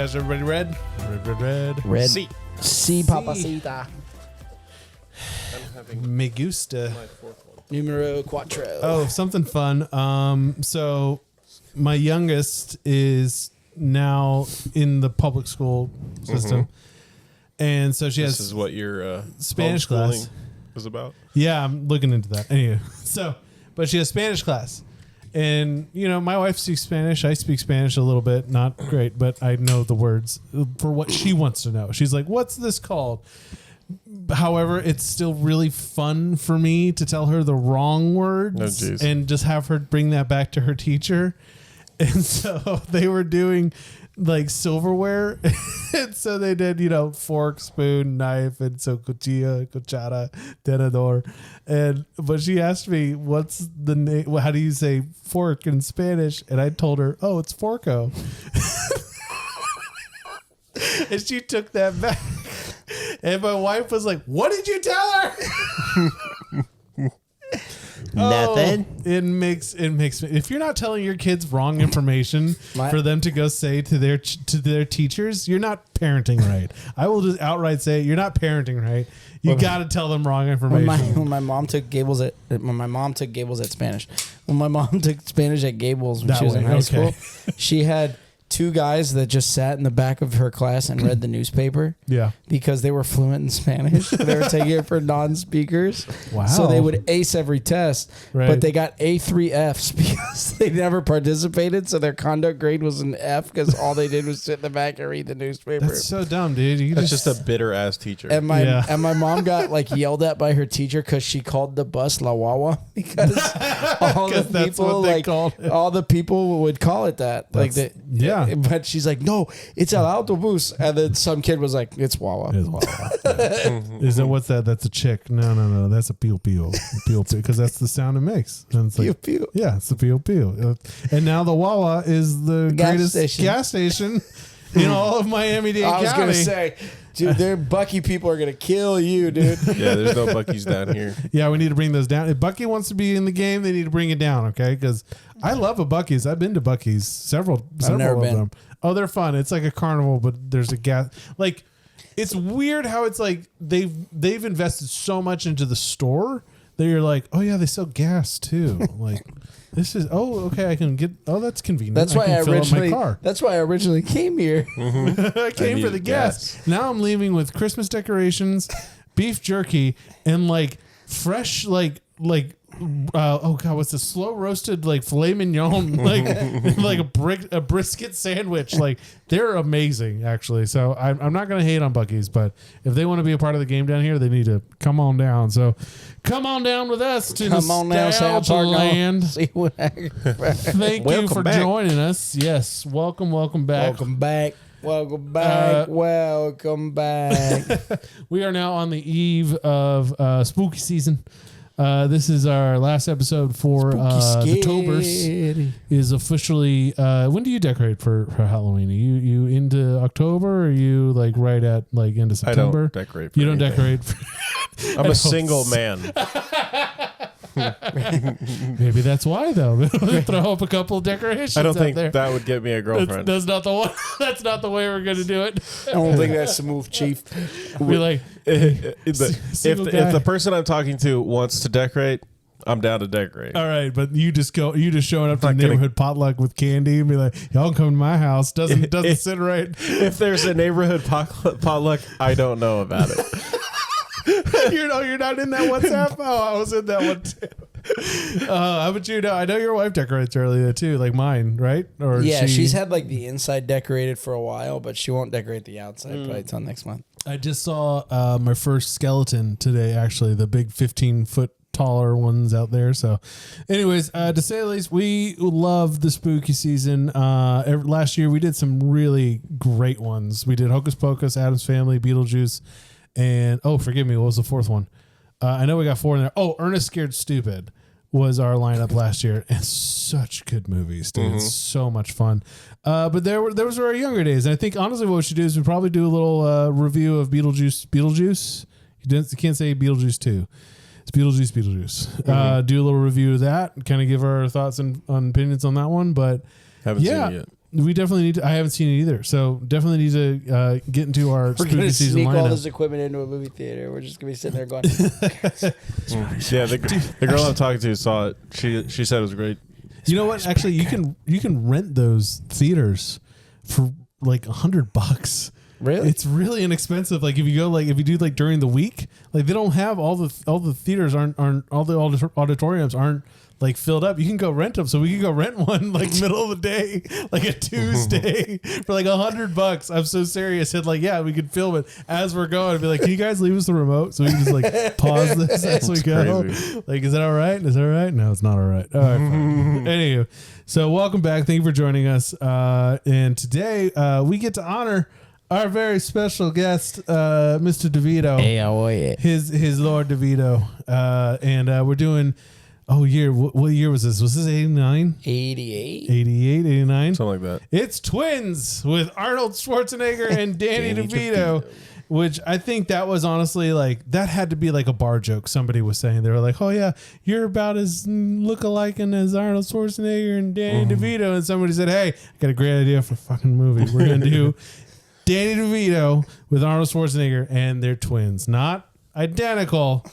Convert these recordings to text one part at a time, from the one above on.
guys, everybody read? Red. C. C, papacita. I'm having Me gusta. my fourth one. Numero cuatro. Oh, something fun. So my youngest is now in the public school system. And so she This has is what your Spanish homeschooling class. was about. Yeah, I'm looking into that. Anyway, but she has Spanish class. And, my wife speaks Spanish. I speak Spanish a little bit. Not great, but I know the words for what she wants to know. She's like, what's this called? However, it's still really fun for me to tell her the wrong words and just have her bring that back to her teacher. And so they were doing like silverware. And so they did, fork, spoon, knife, and so cuchilla, cuchara, tenedor. But she asked me, what's the name? How do you say fork in Spanish? And I told her, oh, it's forco. And she took that back. And my wife was like, what did you tell her? Nothing. It makes me. If you're not telling your kids wrong information for them to go say to their teachers, you're not parenting right. I will just outright say you're not parenting right. You got to tell them wrong information. When my mom took Gables at Spanish. When my mom took Spanish at Gables when she was in high school, she had two guys that just sat in the back of her class and read the newspaper. Yeah. Because they were fluent in Spanish. They were taking it for non-speakers. Wow. So they would ace every test, but they got A3 Fs because they never participated. So their conduct grade was an F because all they did was sit in the back and read the newspaper. That's so dumb, dude. That's just a bitter ass teacher. And my mom got yelled at by her teacher because she called the bus La Wawa because all the people would call it that. Yeah. But she's like, no, it's El Autobus. And then some kid was like, it's Wawa. It's Wawa. Yeah. Is that what's that? That's a chick. No. That's a pew pew. Pew pew. Because that's the sound it makes. And it's like, pew pew. Yeah, it's the pew pew. And now the Wawa is the greatest gas station in all of Miami-Dade County. I was going to say, dude, their Bucky people are going to kill you, dude. Yeah, there's no Bucky's down here. Yeah, we need to bring those down. If Bucky wants to be in the game, they need to bring it down, okay? Because I love a Bucky's. I've been to Bucky's, several never of been. them. Oh, they're fun. It's like a carnival, but there's a gas. Like, it's weird how it's like they've invested so much into the store that you're like, oh yeah, they sell gas too. Like, this is okay. I can get. Oh, that's convenient. That's why I originally. My car. That's why I originally came here. I came for the gas. Now I'm leaving with Christmas decorations, beef jerky, and like fresh oh god, what's the slow roasted filet mignon, like a brisket sandwich. Like, they're amazing actually. So I'm not gonna hate on Buc-ee's, but if they want to be a part of the game down here, they need to come on down. So come on down with us to Nostalgia Land. Thank you for joining us. Yes, welcome back. Welcome back. We are now on the eve of spooky season. This is our last episode for the Tobers is officially. When do you decorate for Halloween? Are you into October? Or are you right at end of September? I don't decorate. For you don't anything. decorate. I'm a single man. Maybe that's why though. Throw up a couple of decorations. I don't think there. that would get me a girlfriend. That's not the one. That's not the way we're going to do it. I don't think that's the move, Chief. We're like, if the person I'm talking to wants to decorate, I'm down to decorate. All right, but you just showing up to the neighborhood potluck with candy and be like, y'all come to my house. Doesn't sit right. If there's a neighborhood potluck, I don't know about it. You're not in that WhatsApp? Oh, I was in that one too. How about you? I know your wife decorates earlier too, like mine, right? Or she's had the inside decorated for a while, but she won't decorate the outside probably until next month. I just saw my first skeleton today, actually, the big 15-foot taller ones out there. So anyways, to say the least, we love the spooky season. Last year we did some really great ones. We did Hocus Pocus, Addams Family, Beetlejuice, and forgive me, what was the fourth one? I know we got 4 in there. Ernest Scared Stupid was our lineup last year, and such good movies, dude. Mm-hmm. It's so much fun. But there was our younger days, and I think honestly what we should do is we probably do a little review of Beetlejuice. You can't say Beetlejuice 2. It's Beetlejuice. Mm-hmm. Do a little review of that, kind of give our thoughts and opinions on that one. But haven't seen it yet. we definitely need to. I haven't seen it either, so definitely need to get into our We're spooky gonna season sneak all lineup. this equipment into a movie theater. We're just gonna be sitting there going, Yeah, the girl I'm talking to saw it. She said it was great. You know what? Actually, you can rent those theaters for like $100. really? It's really inexpensive. Like if you go, like if you do like during the week, like they don't have all the theaters aren't all the auditoriums aren't like filled up. You can go rent them. So we can go rent one like middle of the day, like a Tuesday for like $100. I'm so serious. And like, yeah, we could film it as we're going. I'd be like, can you guys leave us the remote so we can just like pause this as we go? Crazy. Like, is that all right? Is that all right? No, it's not all right. All right. Fine. Anywho, so welcome back. Thank you for joining us. And today we get to honor our very special guest, Mr. DeVito. Hey, oh yeah. His Lord DeVito. And we're doing. Oh, what year was this? Was this 89? 88. 88, 89? Something like that. It's Twins with Arnold Schwarzenegger and Danny DeVito, which I think that was honestly like, that had to be like a bar joke somebody was saying. They were like, oh yeah, you're about as look-aliking as Arnold Schwarzenegger and Danny DeVito. And somebody said, hey, I got a great idea for a fucking movie. We're going to do Danny DeVito with Arnold Schwarzenegger and they're twins. Not identical.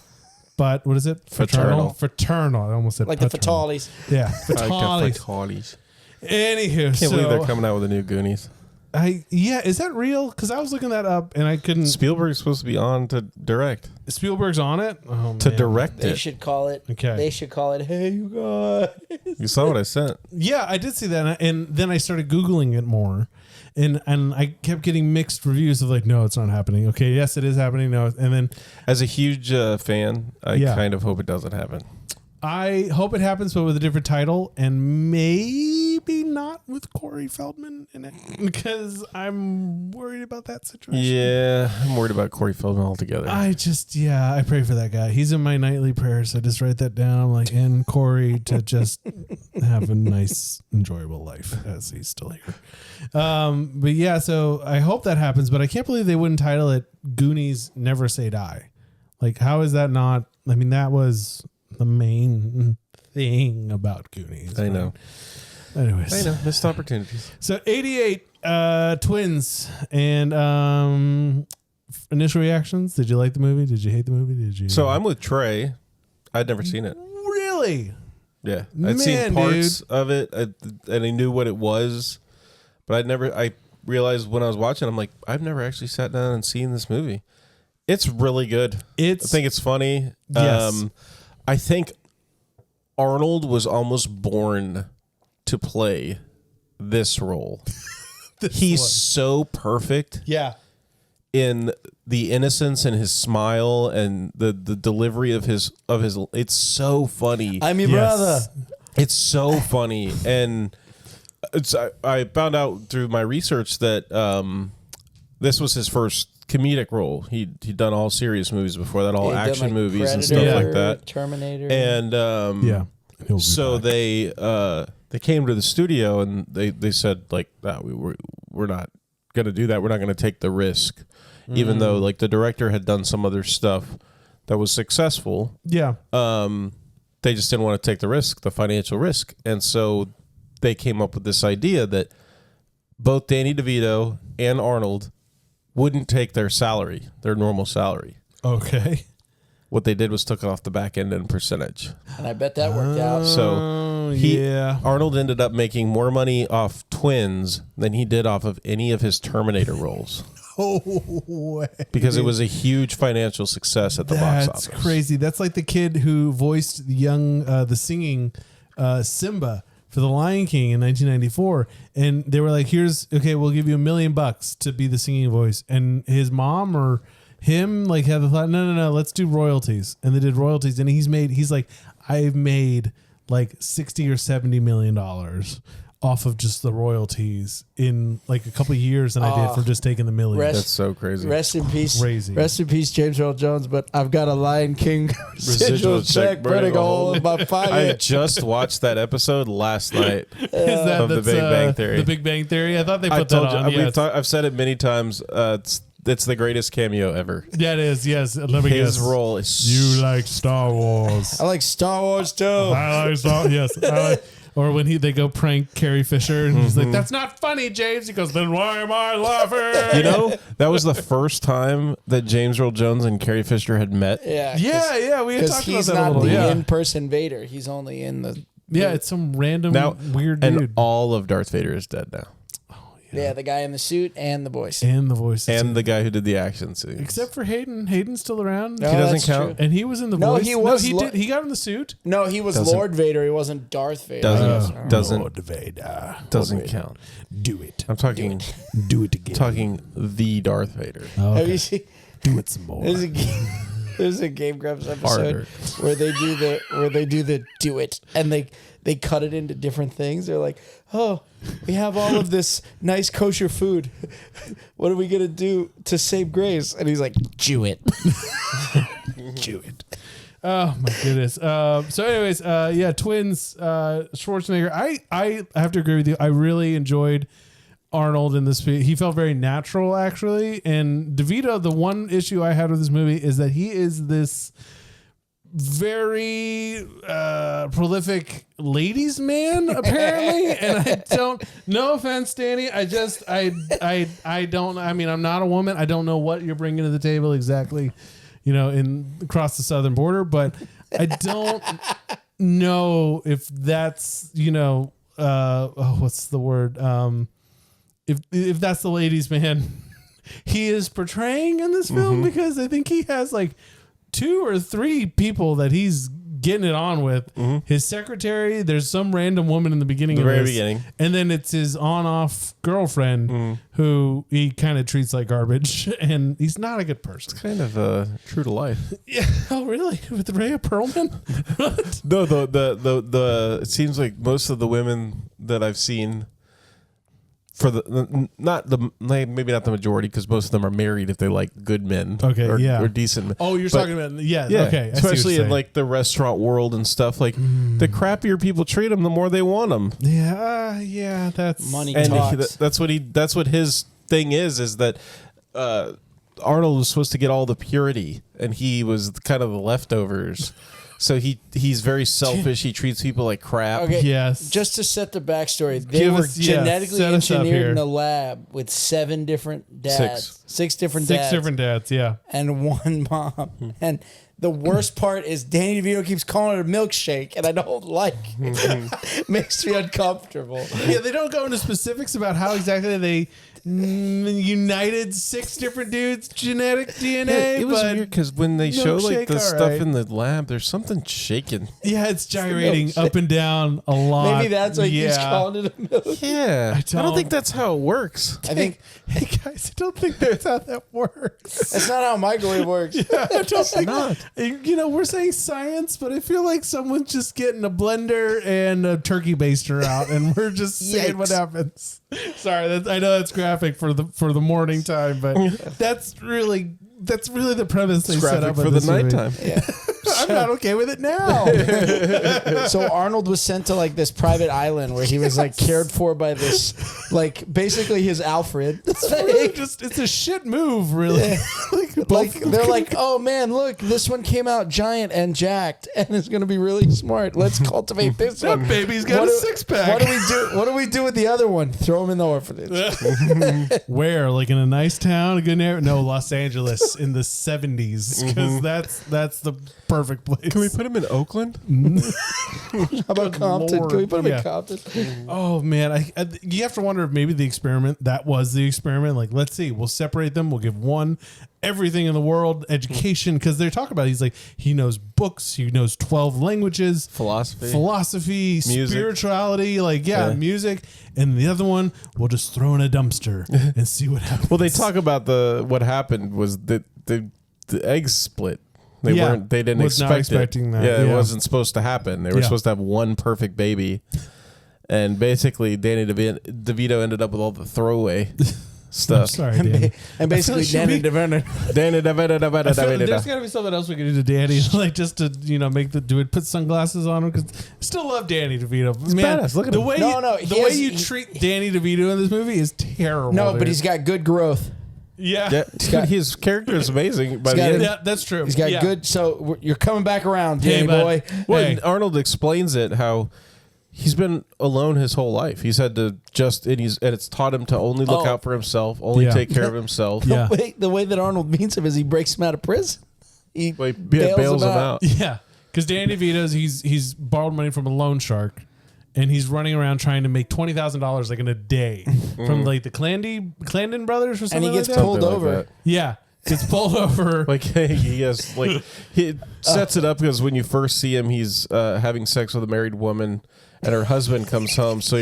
But what is it? Fraternal. Fraternal. I almost said Like paternal. the Fatales. Yeah, Like Fatalis. Anywho, Can't believe they're coming out with a new Goonies. Is that real? Because I was looking that up and I couldn't. Spielberg's supposed to be on to direct. Spielberg's on it To direct They it. should call it. Okay. They should call it. Hey, you guys. You saw what I sent. Yeah, I did see that, and then I started Googling it more, and I kept getting mixed reviews of like, no, it's not happening. Okay, yes, it is happening. No, and then As a huge fan, I kind of hope it doesn't happen. I hope it happens, but with a different title, and maybe not with Corey Feldman in it, because I'm worried about that situation. Yeah, I'm worried about Corey Feldman altogether. I pray for that guy. He's in my nightly prayers. So I just write that down. I'm like, and Corey to just have a nice, enjoyable life as he's still here. But yeah, so I hope that happens, but I can't believe they wouldn't title it Goonies Never Say Die. Like, how is that not? I mean, that was the main thing about Goonies. I know. Anyways. I know. Missed opportunities. So 88 Twins and initial reactions. Did you like the movie? Did you hate the movie? Did you? So I'm with Trey. I'd never seen it. Really? Yeah. I'd Man, seen parts of it and I knew what it was, but I realized when I was watching, I'm like, I've never actually sat down and seen this movie. It's really good. I think it's funny. Yes. I think Arnold was almost born to play this role. He's so perfect. Yeah. In the innocence and his smile and the delivery of his it's so funny. I'm your brother. It's so funny. And I found out through my research that this was his first comedic role. He'd done all serious movies before that, all action movies and stuff like that. Terminator. And so back. they came to the studio and they said like, no, we're not going to do that. We're not going to take the risk. Even though like the director had done some other stuff that was successful. Yeah. They just didn't want to take the risk, the financial risk. And so they came up with this idea that both Danny DeVito and Arnold wouldn't take their salary, their normal salary. Okay. What they did was took it off the back end in percentage. And I bet that worked out. So Arnold ended up making more money off Twins than he did off of any of his Terminator roles. Because it was a huge financial success at the box office. That's crazy. That's like the kid who voiced the singing Simba for The Lion King in 1994, and they were like, we'll give you $1 million to be the singing voice, and his mom or him like had the thought, no, let's do royalties, and they did royalties, and he's like, I've made like $60 or $70 million off of just the royalties in like a couple of years than I did for just taking the million. That's so crazy. Rest in peace. Crazy. Rest in peace, James Earl Jones. But I've got a Lion King residual check burning a hole in my pocket. I just watched that episode last night Is that of The Big Bang Theory. The Big Bang Theory. I thought they put that on. Yes. I've said it many times. It's the greatest cameo ever. Yeah, it is. Yes. Let me His guess. role is You like Star Wars. I like Star Wars too. I like Star. Yes. Or when they go prank Carrie Fisher and he's like, "That's not funny, James." He goes, "Then why am I laughing?" You know, that was the first time that James Earl Jones and Carrie Fisher had met. Yeah. We had talked about that a little. He's not the Yeah. in-person Vader. He's only in the. Yeah, it's some random weird and dude. all of Darth Vader is dead now. Yeah, the guy in the suit and the voice. And the voice. And the guy who did the action scenes. Except for Hayden. Hayden's still around. No, he doesn't that's count. true. And he was in the No, voice. he was he did. He got in the suit. No, he was Doesn't- Lord Vader. He wasn't Darth Vader. Doesn't Lord Vader. doesn't count. Do it. I'm talking Do it again. talking the Darth Vader. Oh, Have okay. you seen? Do it some more. There's a Game Grumps episode Harder. where they do the do it, and they cut it into different things. They're like, "Oh, we have all of this nice kosher food. What are we gonna do to save grace?" And he's like, "Chew it." Do it. Oh my goodness. So anyways, twins, Schwarzenegger. I have to agree with you. I really enjoyed Arnold in this. He felt very natural, actually. And DeVito, the one issue I had with this movie is that he is this very prolific ladies man, apparently. And I don't, no offense, Danny, I don't, I mean, I'm not a woman. I don't know what you're bringing to the table exactly, across the southern border, but I don't know if that's, what's the word? If that's the ladies man he is portraying in this film, because I think he has like 2 or 3 people that he's getting it on with. His secretary, there's some random woman in the beginning of this, and then it's his on-off girlfriend who he kind of treats like garbage, and he's not a good person. It's kind of true to life. Yeah. Oh, really? With Rhea Perlman? No, the it seems like most of the women that I've seen, for maybe not the majority, because most of them are married if they like good men, or decent men. Oh, you're talking about okay, I see what especially you're in like the restaurant world and stuff. Like the crappier people treat them, the more they want them. Yeah, that's money. And talks. that's what his thing is that Arnold was supposed to get all the purity, and he was kind of the leftovers. So he's very selfish. He treats people like crap. Okay. Yes. Just to set the backstory, they were genetically engineered in a lab with 7 different dads. 6 different dads. 6 different dads, yeah. And 1 mom. And the worst part is Danny DeVito keeps calling it a milkshake, and I don't like it. Makes me uncomfortable. Yeah, they don't go into specifics about how exactly they united 6 different dudes' genetic DNA. It was weird because when they show like the stuff right. in the lab, there's something shaking. Yeah, it's gyrating up and down a lot. Maybe that's why he's calling it a milkshake. Yeah, I don't think that's how it works. I think, hey guys, I don't think that's how that works. that's not how a microwave works. Yeah, I don't think not. We're saying science, but I feel like someone's just getting a blender and a turkey baster out, and we're just seeing what happens. Sorry, I know that's graphic for the morning time, but that's really the premise they set up for the nighttime. Yeah. I'm not okay with it now. So Arnold was sent to like this private island where he was like cared for by this, like basically his Alfred. It's really it's a shit move, really. Yeah. like they're like, oh man, look, this one came out giant and jacked, and it's gonna be really smart. Let's cultivate this one. That baby's got a 6-pack. What do we do with the other one? Throw him in the orphanage. Where? Like in a nice town, a good neighborhood? No, Los Angeles in the 70s, because that's the perfect place. Can we put him in Oakland? How about Compton? Lord. Can we put him Yeah. in Compton? Oh man, you have to wonder if maybe the experiment was the experiment. Like, let's see, we'll separate them. We'll give one everything in the world, education, because they're talking about. He's like, he knows books, he knows 12 languages, philosophy, music. Spirituality, music, and the other one we'll just throw in a dumpster and see what happens. Well, they talk about what happened was that the eggs split. They didn't was not expecting that. Yeah, it wasn't supposed to happen. They were supposed to have one perfect baby. And basically, Danny DeVito ended up with all the throwaway stuff. I'm sorry, Danny. And basically, Danny DeVito. There's got to be something else we can do to Danny, like just to put sunglasses on him. Because I still love Danny DeVito. Man, badass. Look at the him. way the way you treat Danny DeVito in this movie is terrible. No, dude. but he's got good growth. Yeah. His character is amazing. By the end. Yeah, that's true. He's got good. So you're coming back around, Danny boy. Well, Arnold explains it how he's been alone his whole life. He's had to and it's taught him to only look out for himself, only take care of himself. Yeah. The way that Arnold meets him is he breaks him out of prison. He bails him out. Yeah, because Danny DeVito's he's borrowed money from a loan shark, and he's running around trying to make $20,000 like in a day from like the Clandon brothers or something. And he gets like that. pulled over. Like Yeah, gets pulled over. like he has like he sets it up because when you first see him, he's having sex with a married woman, and her husband comes home. So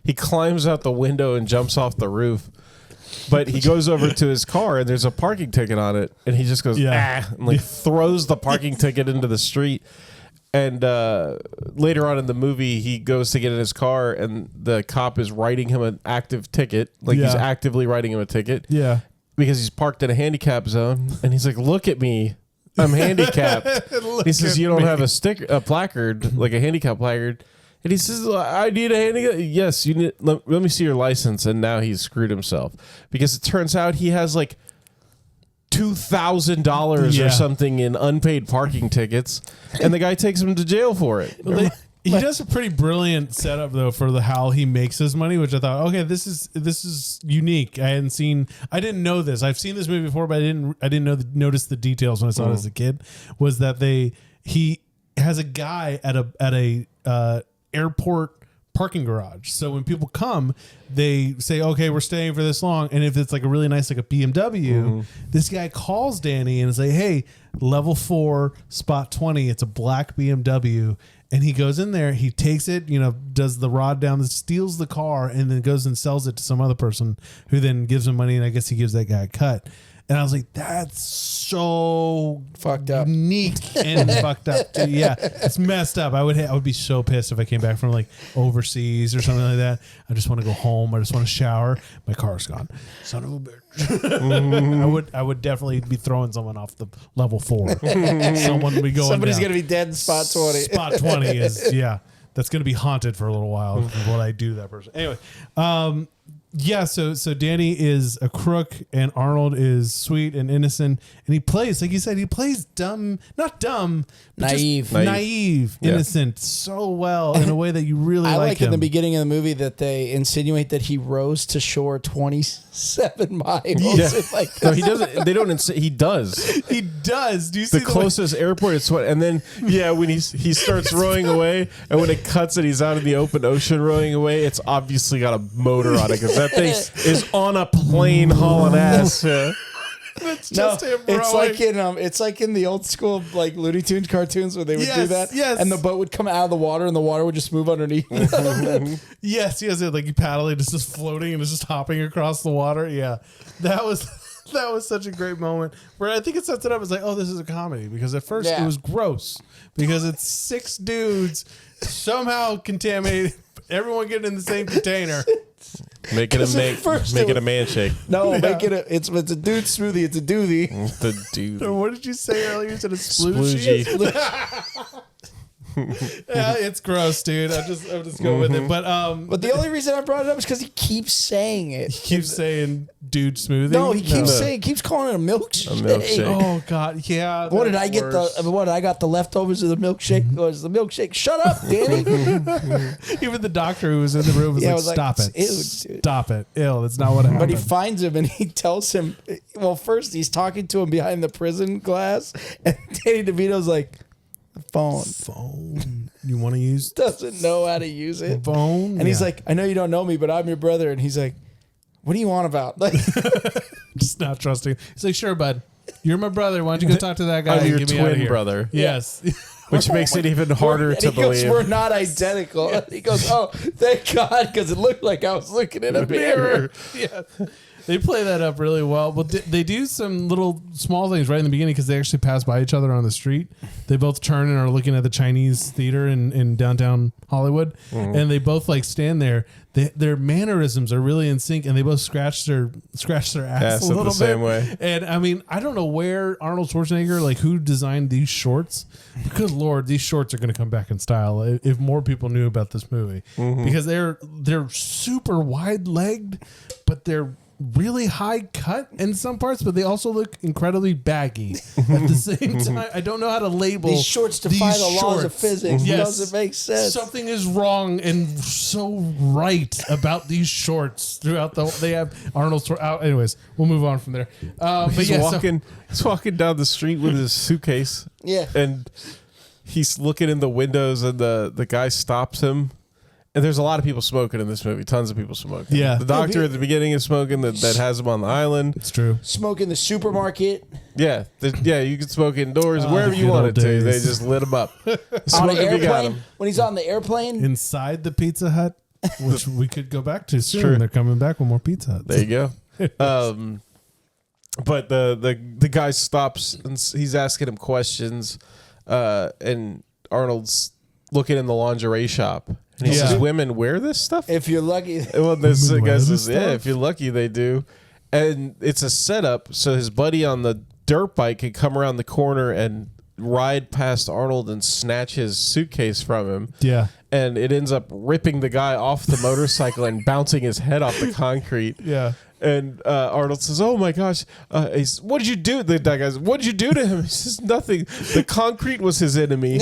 he climbs out the window and jumps off the roof. But he goes over to his car and there's a parking ticket on it, and he just goes and like throws the parking ticket into the street. And later on in the movie, he goes to get in his car, and the cop is writing him an active ticket, like he's actively writing him a ticket. Yeah, because he's parked in a handicap zone, and he's like, "Look at me, I'm handicapped." He says, "You don't have a placard, like a handicap placard." And he says, "I need a handicap." Yes, you need. Let me see your license. And now he's screwed himself because it turns out he has like $2,000 or something in unpaid parking tickets, and the guy takes him to jail for it. He does a pretty brilliant setup though for how he makes his money, which I thought, okay, this is unique. I didn't know this. I've seen this movie before, but I didn't notice the details when I saw it as a kid. Was that he has a guy at a airport parking garage. So when people come, they say, okay, we're staying for this long. And if it's like a really nice, like a BMW, this guy calls Danny and is like, hey, level 4, spot 20. It's a black BMW. And he goes in there, he takes it, does the rod down, steals the car, and then goes and sells it to some other person who then gives him money. And I guess he gives that guy a cut. And I was like, that's so fucked up, unique and fucked up too. Yeah, it's messed up. I would be so pissed if I came back from like overseas or something like that. I just want to go home. I just want to shower. My car's gone. Son of a bitch. I would definitely be throwing someone off the level 4. Someone would be going. Somebody's down. gonna be dead in spot 20. Spot 20 is that's gonna be haunted for a little while. What I do to that person. Anyway. Yeah, so Danny is a crook and Arnold is sweet and innocent, and he plays, like you said, dumb, not dumb, but naive, innocent so well in a way that you really like him. In the beginning of the movie that they insinuate that he rose to shore 27 miles. Yeah. No, he doesn't. They don't. He does. He does. Do you see the closest airport? It's what, and then when he starts rowing away, and when it cuts and he's out in the open ocean rowing away, it's obviously got a motor on it because that thing is on a plane hauling ass. It's just him rowing. It's like in the old school like Looney Tunes cartoons where they would do that, and the boat would come out of the water and the water would just move underneath. Yes, like you paddle it, it's just floating and it's just hopping across the water. Yeah, that was such a great moment where I think it sets it up as like, oh, this is a comedy, because at first it was gross because it's 6 dudes somehow contaminated, everyone getting in the same container. Make it a man shake. No, it's a dude smoothie. It's a doozy. The dude. What did you say earlier? You said a sploogie. Yeah, it's gross, dude. I'll just go with it. But the only reason I brought it up is because he keeps saying it. He keeps saying "dude smoothie." No, he keeps calling it a milkshake. A milkshake. Oh God, yeah. What did I get? I got the leftovers of the milkshake. Was the milkshake? Shut up, Danny. Even the doctor who was in the room was like, "Stop it, stop it, ill." That's not what happened. But he finds him and he tells him. Well, first he's talking to him behind the prison glass, and Danny DeVito's like, Phone. You want to use? Doesn't know how to use it. Phone. And he's like, I know you don't know me, but I'm your brother. And he's like, what do you want about? Like, just not trusting. He's like, sure, bud. You're my brother. Why don't you go talk to that guy? I'm your twin brother. Yes. Which makes it even harder to believe. Goes, we're not identical. And he goes, oh, thank God, because it looked like I was looking in a mirror. Yeah. They play that up really well. But they do some little small things right in the beginning because they actually pass by each other on the street. They both turn and are looking at the Chinese theater in downtown Hollywood. Mm-hmm. And they both like stand there. Their mannerisms are really in sync, and they both scratch their ass a little bit. Same way. And I mean, I don't know where Arnold Schwarzenegger, like who designed these shorts. Good Lord, these shorts are going to come back in style if more people knew about this movie, because they're super wide legged, but they're really high cut in some parts, but they also look incredibly baggy at the same time. I don't know how to label These shorts defy the laws of physics. Yes. It doesn't make sense. Something is wrong and so right about these shorts throughout they have Arnold's out. Anyways, we'll move on from there. He's walking down the street with his suitcase. Yeah. And he's looking in the windows, and the guy stops him. And there's a lot of people smoking in this movie. Tons of people smoking. Yeah. The doctor at the beginning is smoking that has him on the island. It's true. Smoke in the supermarket. Yeah. You can smoke indoors, Oh, wherever the you good wanted old to. They days. just lit him up. On Smoke an if you got airplane. him. When he's on the airplane. Inside the Pizza Hut, which we could go back to soon. True. They're coming back with more Pizza Huts. There you go. But the guy stops and he's asking him questions, and Arnold's looking in the lingerie shop. And he says, "Women wear this stuff." If you're lucky. Well, this Women guy wear says, this "Yeah, stuff? if you're lucky, they do." And it's a setup so his buddy on the dirt bike can come around the corner and ride past Arnold and snatch his suitcase from him. Yeah. And it ends up ripping the guy off the motorcycle and bouncing his head off the concrete. Yeah. And Arnold says, "Oh my gosh, what did you do?" The guy goes, "What did you do to him?" He says, "Nothing. The concrete was his enemy."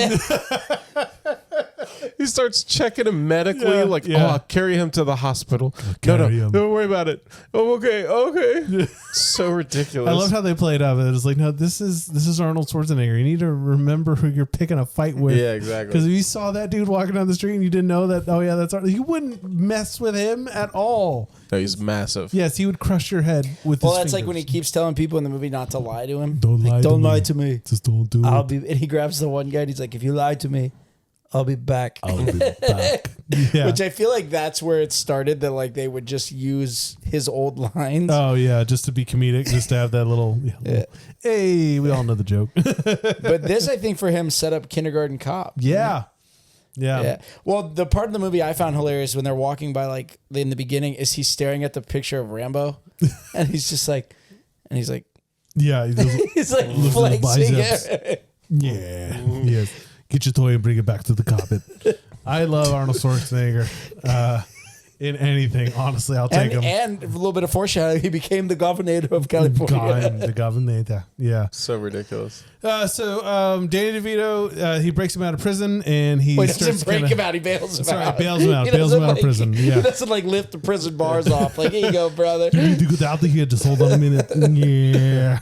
He starts checking him medically, Yeah. "Oh, I'll carry him to the hospital." No, carry him. don't worry about it. Oh, okay. So ridiculous. I love how they played up. It was like, no, this is Arnold Schwarzenegger. You need to remember who you're picking a fight with. Yeah, exactly. Because if you saw that dude walking down the street and you didn't know that, oh yeah, that's Arnold, you wouldn't mess with him at all. No, he's massive. Yes, he would crush your head with Well, his that's like when he fingers. keeps telling people in the movie not to lie to him. Don't lie. Don't lie to me. Just don't do I'll it. be. And he grabs the one guy and he's like, "If you lie to me, I'll be back." I'll be back. Yeah. Which I feel like that's where it started. That like they would just use his old lines. Oh yeah, just to be comedic, just to have that little. Hey, we all know the joke. But this, I think, for him, set up Kindergarten Cop. Yeah. Yeah. Well, the part of the movie I found hilarious when they're walking by, like in the beginning, is he's staring at the picture of Rambo, and he's just like, Yeah. He does, he's like Lifting the flexing. biceps. yeah. Yes. Get your toy and bring it back to the carpet. I love Arnold Schwarzenegger. In anything, honestly, I'll take him. And a little bit of foreshadowing, he became the governor of California. The governor. Yeah. So ridiculous. So Danny DeVito, he breaks him out of prison and he Well, he starts doesn't break kinda- him out, he bails him Sorry, out. bails him out. He Bails him doesn't, out of prison. Yeah. He doesn't like lift the prison bars off. Like, here you go, brother. You need to get out of here. Just hold on a minute. Yeah.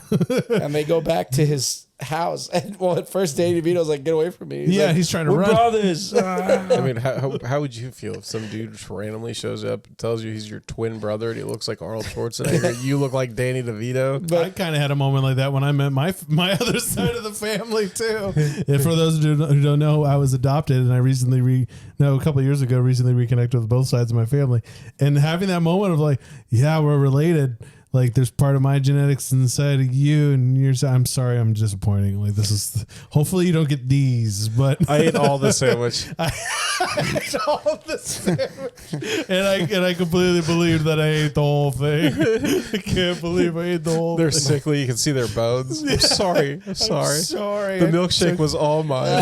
And they go back to his house. And well, at first, Danny DeVito's like, "Get away from me." Yeah, like, he's trying to "We're run." brothers. I mean, how would you feel if some dude just randomly shows up and tells you he's your twin brother and he looks like Arnold Schwarzenegger? You look like Danny DeVito. I kind of had a moment like that when I met my other side of the family too. And for those who don't know, I was adopted, and I recently a couple of years ago, recently reconnected with both sides of my family, and having that moment of like, yeah, we're related. Like, there's part of my genetics inside of you, and yours. I'm sorry, I'm disappointing. Like, this is. Hopefully, you don't get these, but I ate all the sandwich. all the sandwich. And I completely believed that I ate the whole thing. I can't believe I ate the whole They're thing. sickly. You can see their bones. I'm sorry. I'm sorry. Sorry. The milkshake was all mine.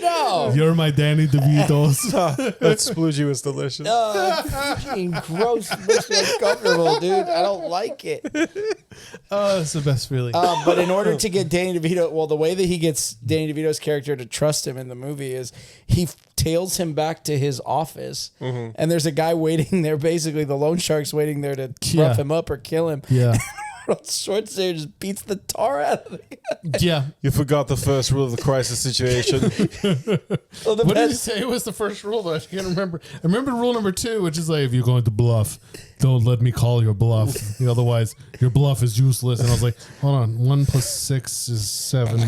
No. You're my Danny DeVito's. That sploogie was delicious. Fucking gross. Makes me uncomfortable, dude. I don't like it. Oh, it's the best feeling. But in order to get Danny DeVito, well, the way that he gets Danny DeVito's character to trust him in the movie is he tails him back to his office, and there's a guy waiting there, basically the loan shark's waiting there to rough him up or kill him. Yeah. Arnold Schwarzenegger just beats the tar out of the guy. Yeah. You forgot the first rule of the crisis situation. Well, the What did he best, say was the first rule, though? I can't remember. I remember rule number 2, which is like, if you're going to bluff, don't let me call your bluff. Otherwise, your bluff is useless. And I was like, hold on. 1 + 6 is 7,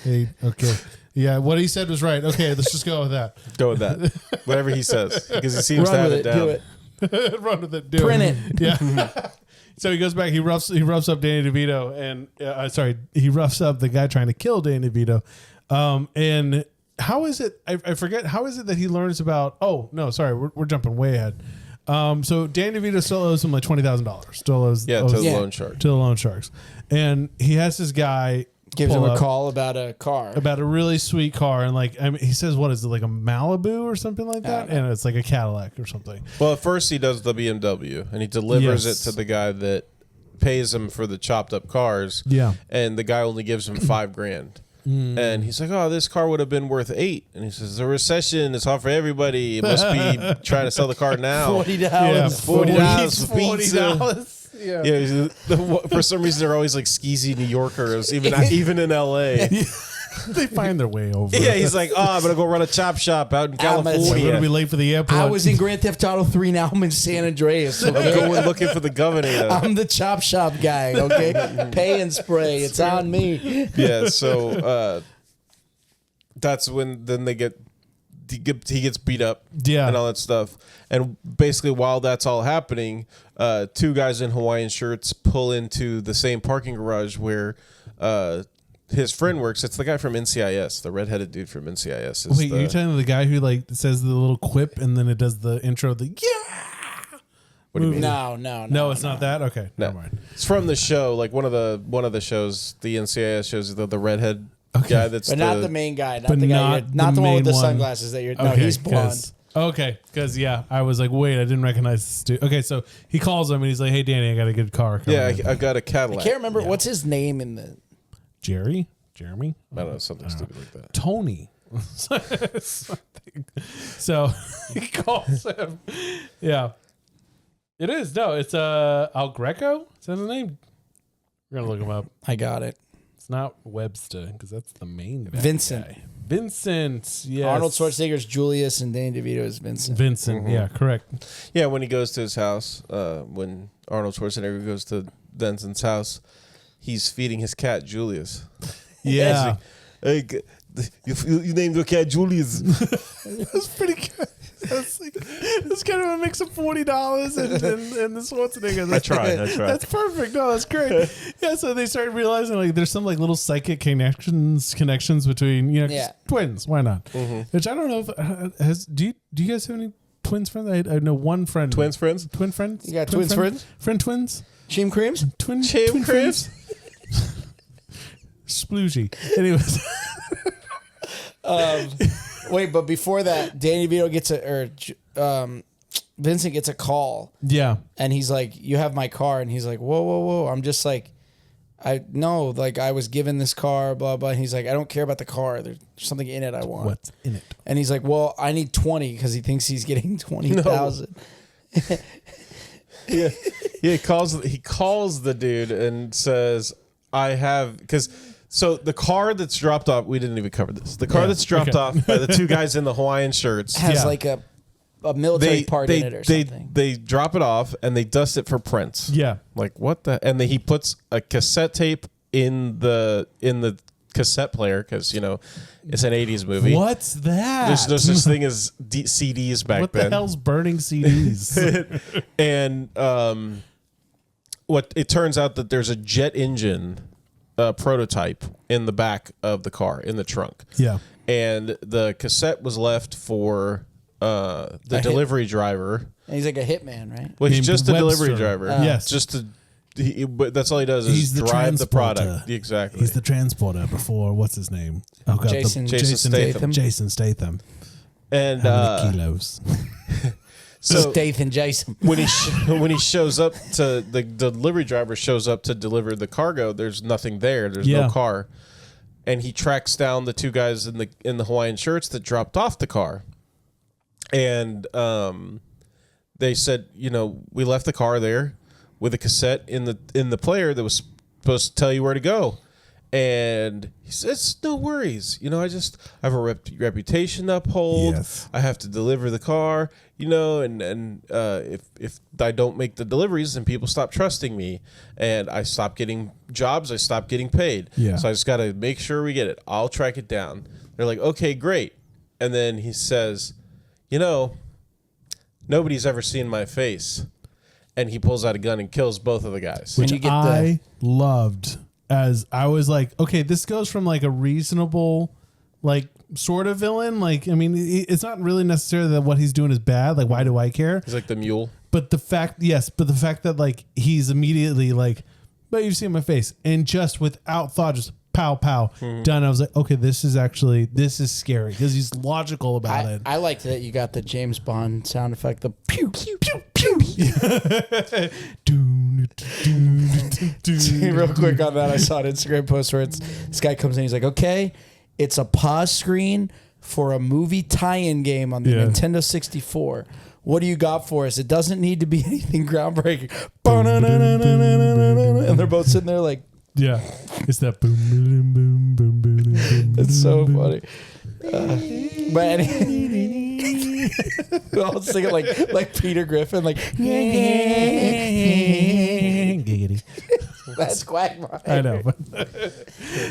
8. Okay. Yeah, what he said was right. Okay, let's just go with that. Go with that. Whatever he says. Because he seems to run have with it it, down. do it. Run with it. Do Print it. it. Yeah. So he goes back. He roughs up Danny DeVito, and he roughs up the guy trying to kill Danny DeVito. And how is it? I forget. How is it that he learns about? Oh no, sorry, we're jumping way ahead. So Danny DeVito still owes him like $20,000. Still owes Yeah, to the loan shark. to the loan sharks, and he has this guy Gives him pull a up call about a car. about a really sweet car, and like I mean, he says, "What is it, like a Malibu or something like that?" And it's like a Cadillac or something. Well, at first he does the BMW, and he delivers Yes. it to the guy that pays him for the chopped up cars. Yeah. And the guy only gives him $5,000. And he's like, "Oh, this car would have been worth $8,000." And he says, "The recession is hard for everybody. It must be trying to sell the car now." $40. Yeah, $40 for pizza. Yeah. Yeah, for some reason they're always like skeezy New Yorkers, even in LA. They find their way over. Yeah, he's like, "Oh, I'm gonna go run a chop shop out in I'm California. gonna be late for the airport. I was in Grand Theft Auto 3. Now I'm in San Andreas. I'm Okay? going looking for the governor." I'm the chop shop guy. Okay, pay and spray. It's on me. Yeah, so that's when then he gets beat up, Yeah. and all that stuff. And basically, while that's all happening, two guys in Hawaiian shirts pull into the same parking garage where his friend works. It's the guy from NCIS, the redheaded dude from NCIS. Is Wait, you're telling me the guy who like says the little quip and then it does the intro, the yeah. What do you mean? No, It's not that. Okay, No, never mind. it's from the show, like one of the shows, the NCIS shows, the redhead guy. That's but not the main guy. Not But the guy. not Not the one with main the one. sunglasses that you're. No, he's blonde. Because yeah, I was like, wait, I didn't recognize this dude. Okay, so he calls him and he's like, "Hey, Danny, I got a good car." coming Yeah, in." I've got a Cadillac. I can't remember what's his name in the. Jeremy, I don't know, something stupid like that. Tony. Something. So he calls him. Yeah, it is. No, it's Al Greco. Is that his name? We're gonna look him up. I got it. It's not Webster because that's the main bad Vincent. guy. Vincent. Yes. Arnold Schwarzenegger's Julius and Danny DeVito is Vincent. Vincent. Yeah, correct. Yeah, when he goes to his house, when Arnold Schwarzenegger goes to Vincent's house, he's feeding his cat Julius. Yeah. Hey, you named your cat Julius. That's pretty good. That's like, it's kind of a mix of $40 and the Schwarzenegger. I tried. That's perfect. No, that's great. Yeah, so they started realizing like there's some like little psychic connections between twins. Why not? Which I don't know if do you guys have any twins friends? I know one friend. Twins friends? Twin friends? You got twins friends? Friend twins? Cheam creams? Twin Cheam friends? Sploogy. Anyways. Wait, but before that, Danny DeVito gets Vincent gets a call. Yeah. And he's like, "You have my car," and he's like, "Whoa!" I'm just like, I was given this car, blah blah. And he's like, "I don't care about the car. There's something in it I want." What's in it? And he's like, "Well, I need 20 because he thinks he's getting 20,000." Yeah, he calls the dude and says, "I have," because so the car that's dropped off. We didn't even cover this. The car that's dropped off by the two guys in the Hawaiian shirts Has like a military part in it or something. They drop it off and they dust it for prints. Yeah. Like what the? And then he puts a cassette tape in the cassette player because it's an '80s movie. What's that? There's no such thing as CDs back what then. the hell's burning CDs? And what it turns out that there's a jet engine prototype in the back of the car in the trunk. Yeah. And the cassette was left for the delivery driver. And he's like a hitman, right? Well, he's Named just a delivery Webster. driver. Yes. Just to. But that's all he does He's is the drive the transporter. product. Exactly. He's the transporter before what's his name? Oh god, Jason Statham. Jason Statham. And How many kilos? so Statham Jason. when he shows up to the delivery driver shows up to deliver the cargo, there's nothing there. There's no car, and he tracks down the two guys in the Hawaiian shirts that dropped off the car, and they said, we left the car there with a cassette in the player that was supposed to tell you where to go. And he says, "No worries. I have a reputation to uphold. Yes. I have to deliver the car, and if I don't make the deliveries, then people stop trusting me, and I stop getting jobs. I stop getting paid. Yeah. So I just got to make sure we get it. I'll track it down." They're like, "Okay, great." And then he says, "Nobody's ever seen my face." And he pulls out a gun and kills both of the guys. Which you get I loved, as I was like, okay, this goes from like a reasonable, like sort of villain. Like, I mean, it's not really necessarily that what he's doing is bad. Like, why do I care? He's like the mule. But the fact that like he's immediately like, but you've seen my face, and just without thought, just pow, pow, done. I was like, okay, this is scary because he's logical about it. I liked that you got the James Bond sound effect, the pew, pew, pew, pew. Real quick on that, I saw an Instagram post where this guy comes in, he's like, okay, it's a pause screen for a movie tie-in game on the Nintendo 64. What do you got for us? It doesn't need to be anything groundbreaking. And they're both sitting there like, yeah, it's that boom, boom, boom, boom, boom, boom. It's so funny. But I was thinking like Peter Griffin, like giggity. That's Quagmire. I know. But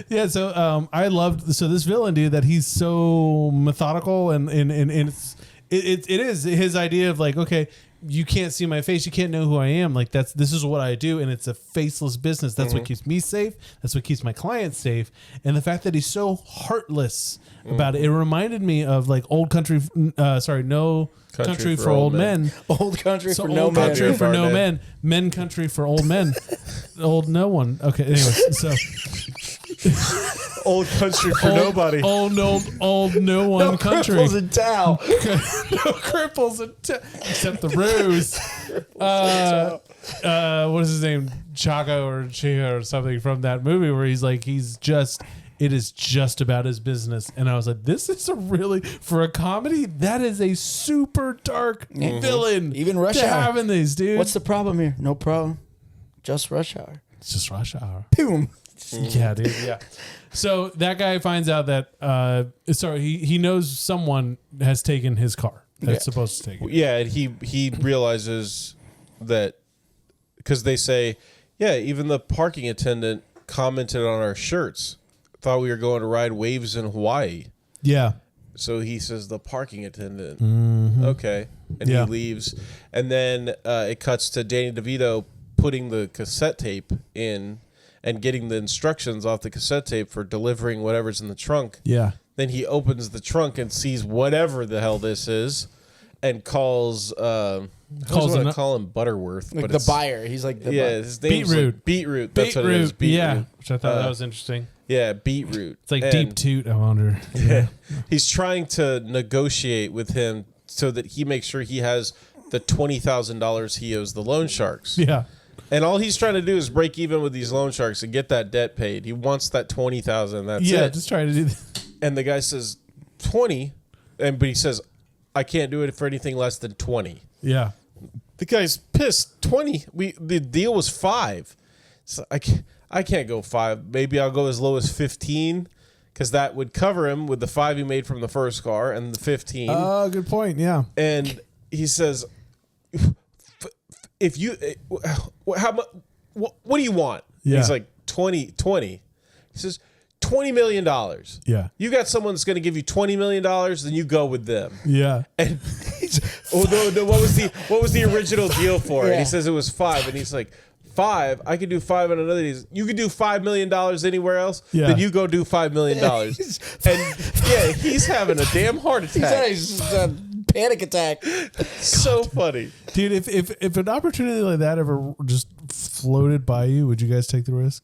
yeah, so I loved this villain dude that he's so methodical and it is his idea of like, okay, you can't see my face, you can't know who I am. Like this is what I do, and it's a faceless business. That's what keeps me safe. That's what keeps my clients safe. And the fact that he's so heartless about it, it reminded me of like Old Country. No Country for Old Men. Old Country So for Old No Men. Country for No Men. Men Country for Old Men. Old No One. Okay. Anyway, so Old Country for Nobody. Old No One No Country. cripples in town. No cripples except the ruse. What is his name? Chaco or Chia or something from that movie where he's like, it is just about his business. And I was like, this is for a comedy, that is a super dark villain. Even Rush to Hour. having these, dude. What's the problem here? No problem. Just Rush Hour. It's just Rush Hour. Boom. Yeah, dude. Yeah. So that guy finds out that, he knows someone has taken his car that's supposed to take it. Yeah, and he realizes that because they say, yeah, even the parking attendant commented on our shirts. Thought we were going to ride waves in Hawaii. Yeah. So he says the parking attendant. Okay. And Yeah. he leaves. And then it cuts to Danny DeVito putting the cassette tape in and getting the instructions off the cassette tape for delivering whatever's in the trunk. Yeah. Then he opens the trunk and sees whatever the hell this is and calls I want to call him Butterworth. Like but the it's, buyer. He's like the buyer. his name's Beetroot. like Beetroot. That's what it is. Beetroot. Yeah. Which I thought that was interesting. Yeah, Beetroot. It's like deep toot, I wonder. Yeah. He's trying to negotiate with him so that he makes sure he has the $20,000 he owes the loan sharks. Yeah. And all he's trying to do is break even with these loan sharks and get that debt paid. He wants that $20,000. That's Yeah, it. just trying to do that. And the guy says 20, but he says I can't do it for anything less than 20. Yeah. The guy's pissed. 20. The deal was 5. So I can't go 5. Maybe I'll go as low as 15 because that would cover him with the 5 he made from the first car and the 15. Oh, good point. Yeah. And he says, "If you, how much? What do you want?" Yeah. He's like 20. He says, $20 million. Yeah. You got someone that's going to give you $20 million, then you go with them. Yeah. And no, what was the original deal for it? Yeah. And he says it was 5, and he's like, 5? I could do 5 on another day. You could do $5 million anywhere else. Yeah. Then you go do $5 million. And yeah, he's having a damn heart attack. He's a panic attack. So funny, Dude, if an opportunity like that ever just floated by you, would you guys take the risk?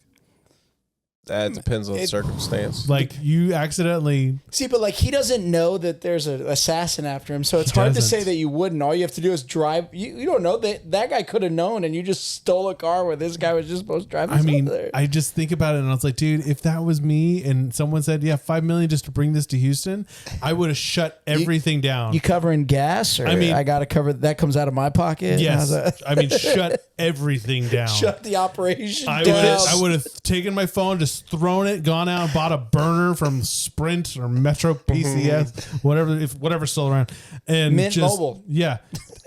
That depends on the circumstance. Like you accidentally. See, but like he doesn't know that there's an assassin after him, so it's He hard to doesn't. say that you wouldn't. All you have to do is drive. You don't know that guy could have known, and you just stole a car where this guy was just supposed to drive. I mean, there. I just think about it and I was like, dude, if that was me and someone said, yeah, $5 million just to bring this to Houston, I would have shut everything down. You covering gas, or I mean- I got to cover that comes out of my pocket. yes. How's that? I mean, shut everything down. Shut the operation I down. would have taken my phone, just thrown it, gone out and bought a burner from Sprint or Metro PCS, whatever's still around, and Mint just Mobile. yeah,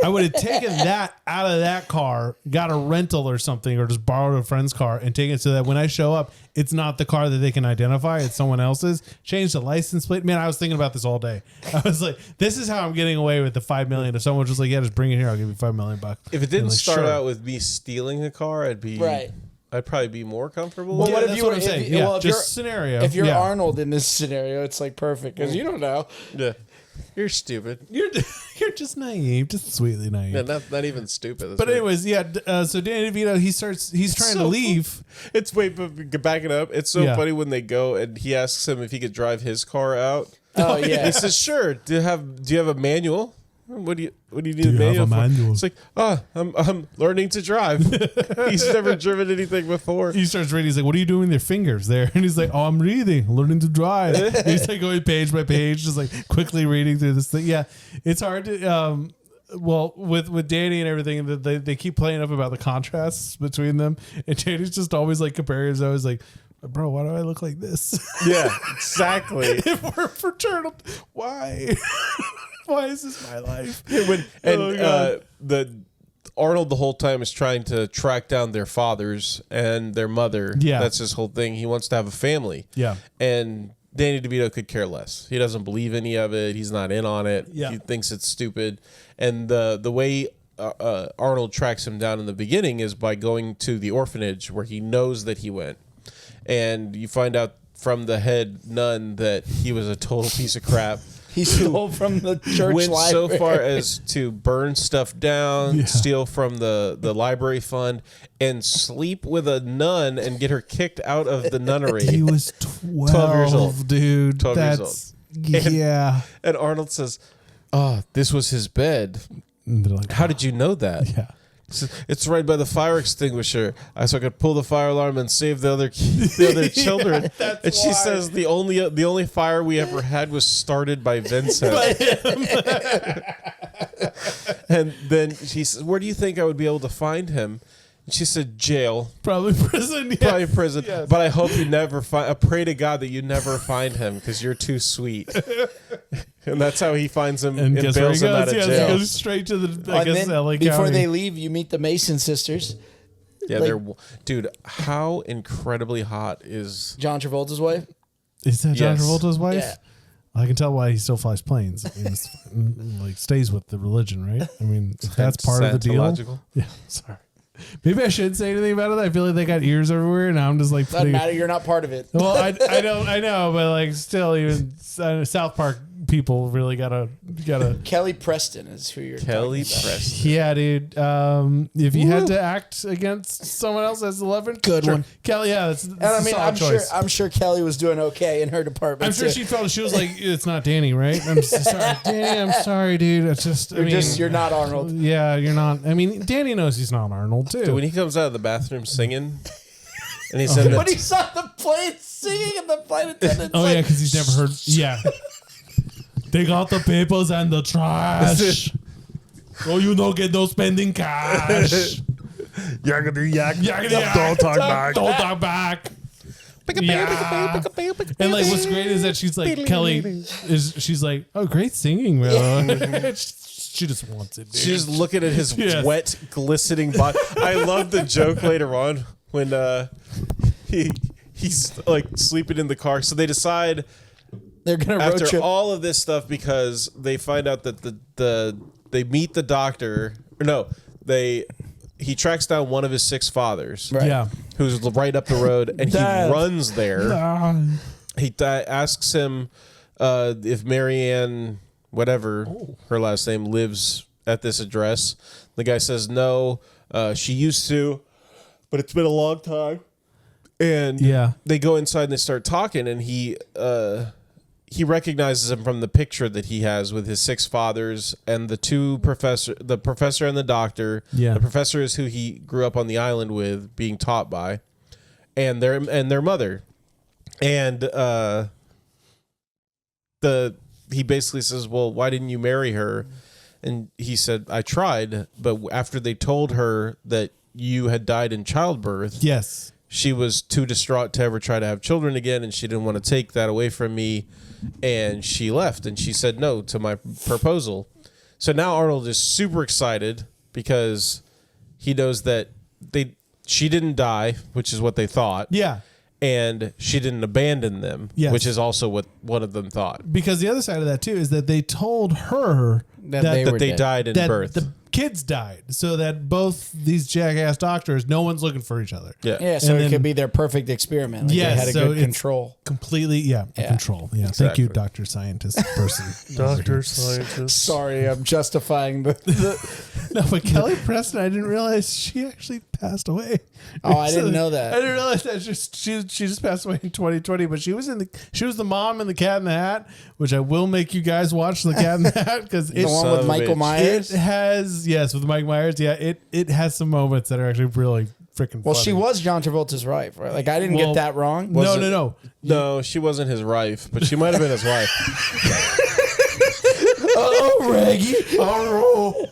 I would have taken that out of that car, got a rental or something, or just borrowed a friend's car and taken it so that when I show up, it's not the car that they can identify, it's someone else's. Change the license plate. Man, I was thinking about this all day. I was like, this is how I'm getting away with the $5 million. If someone was just like, yeah, just bring it here, I'll give you $5 million. If it didn't like, start sure. out with me stealing a car, I'd probably be more comfortable. Well, with what it. if that's you what were? I'm saying. If, Yeah, well, if just you're scenario. If you're Yeah. Arnold in this scenario, it's like perfect because you don't know. Yeah. You're stupid. You're just naive, just sweetly naive. Yeah, not even stupid. That's But right. anyways, yeah. So Danny DeVito, he's trying to leave. It's but back it up. It's so funny when they go and he asks him if he could drive his car out. Oh yeah. He says, "Sure. Do you have a manual? What do you need Do a you have manual a for?" manual? It's like, I'm learning to drive. He's never driven anything before. He starts reading. He's like, "What are you doing with your fingers there?" And he's like, "Oh, I'm reading, learning to drive." And he's like going page by page, just like quickly reading through this thing. Yeah, it's hard to. Well, with Danny and everything, they keep playing up about the contrasts between them, and Danny's just always like comparing. He's always like, "Bro, why do I look like this?" Yeah, exactly. If we're fraternal, why? Why is this my life? The Arnold the whole time is trying to track down their fathers and their mother. Yeah. That's his whole thing. He wants to have a family. Yeah. And Danny DeVito could care less. He doesn't believe any of it. He's not in on it. Yeah. He thinks it's stupid. And the way Arnold tracks him down in the beginning is by going to the orphanage where he knows that he went. And you find out from the head nun that he was a total piece of crap. He stole from the church Went library. so far as to burn stuff down, Yeah. steal from the library fund, and sleep with a nun and get her kicked out of the nunnery. He was 12, 12 years old. Dude. 12 years That's old. yeah. And Arnold says, "Oh, this was his bed. And they're like, How did you know that?" yeah. He says, "It's right by the fire extinguisher. So I could pull the fire alarm and save the other children." And she says, "The only fire we ever had was started by Vincent." And then she says, "Where do you think I would be able to find him?" And she said, "Jail, Probably prison. Yeah. probably prison. Yes. But I hope you never find. I pray to God that you never find him because you're too sweet." And that's how he finds him And and guess where he bails him out goes? of Yeah, jail. he goes straight to the I And guess then LA before County. they leave, you meet the Mason sisters. Yeah, Like- dude. How incredibly hot is? John Travolta's wife. Is that John Yes. Travolta's wife? Yeah. I can tell why he still flies planes. I mean, it's, like stays with the religion, right? I mean, if that's part of the deal. Scientological. Yeah, sorry. Maybe I should say anything about it. I feel like they got ears everywhere, and I'm just like Doesn't putting. matter. You're not part of it. Well, I don't. I know, but like still, even South Park people really gotta. Kelly Preston is who you're Kelly talking about. Preston. Yeah, dude. If you had to act against someone else as 11, Good one. Kelly. Yeah, that's And I a mean, solid choice. I'm sure Kelly was doing okay in her department. I'm sure too. she felt she was like, it's not Danny, right? I'm sorry, Danny. I'm sorry, dude. It's just, You're not Arnold. Yeah, you're not. I mean, Danny knows he's not Arnold too. Dude, when he comes out of the bathroom singing, and he's Oh, in When the he saw the plane singing and the flight attendant. Oh yeah, because he's never heard. Yeah, they got the papers and the trash. Oh, you don't get no spending cash. Yakety yak. Yakety yak. Don't talk back. Don't talk back. Yeah. And like, what's great is that she's like, she's like, oh, great singing, bro. She just wants it, dude. she's looking at his Yes. wet, glistening body. I love the joke later on when he's like sleeping in the car. So they decide They're gonna road after trip. all of this stuff because they find out that they meet the doctor. Or no, he tracks down one of his 6 fathers. Right. Yeah. Who's right up the road, and Dad. he runs there. He asks him if Marianne, whatever her last name, lives at this address. The guy says no. She used to, but it's been a long time. And Yeah. they go inside and they start talking, and he recognizes him from the picture that he has with his 6 fathers and the 2 the professor and the doctor. Yeah. The professor is who he grew up on the island with, being taught by, and their mother. And he basically says, "Well, why didn't you marry her?" And he said, "I tried, but after they told her that you had died in childbirth, Yes. she was too distraught to ever try to have children again, and she didn't want to take that away from me, and she left, and she said no to my proposal." So now Arnold is super excited because he knows that she didn't die, which is what they thought, Yeah. and she didn't abandon them, Yes. which is also what one of them thought, Because the other side of that too is that they told her That that they that were they dead. died in that birth. the kids died, so that both these jackass doctors, no one's looking for each other. Yeah. Yeah, so And it then- could be their perfect experiment. Like Yes, they had a so good it's control. Completely, control. Yeah, thank you, Doctor Scientist person. Doctor, scientist. Sorry, I'm justifying the No, but Kelly Preston, I didn't realize she actually passed away. Oh, I didn't know that. I didn't realize that she just passed away in 2020. But she was the mom in the Cat in the Hat, which I will make you guys watch the Cat in the Hat because the it's one son with of a Michael bitch. Myers. it has with Mike Myers. Yeah, it has some moments that are actually really freaking. Well, funny. she was John Travolta's wife, right? Like I didn't Well, get that wrong. No. No, she wasn't his wife, but she might have been his wife. Oh, Reggie. Oh,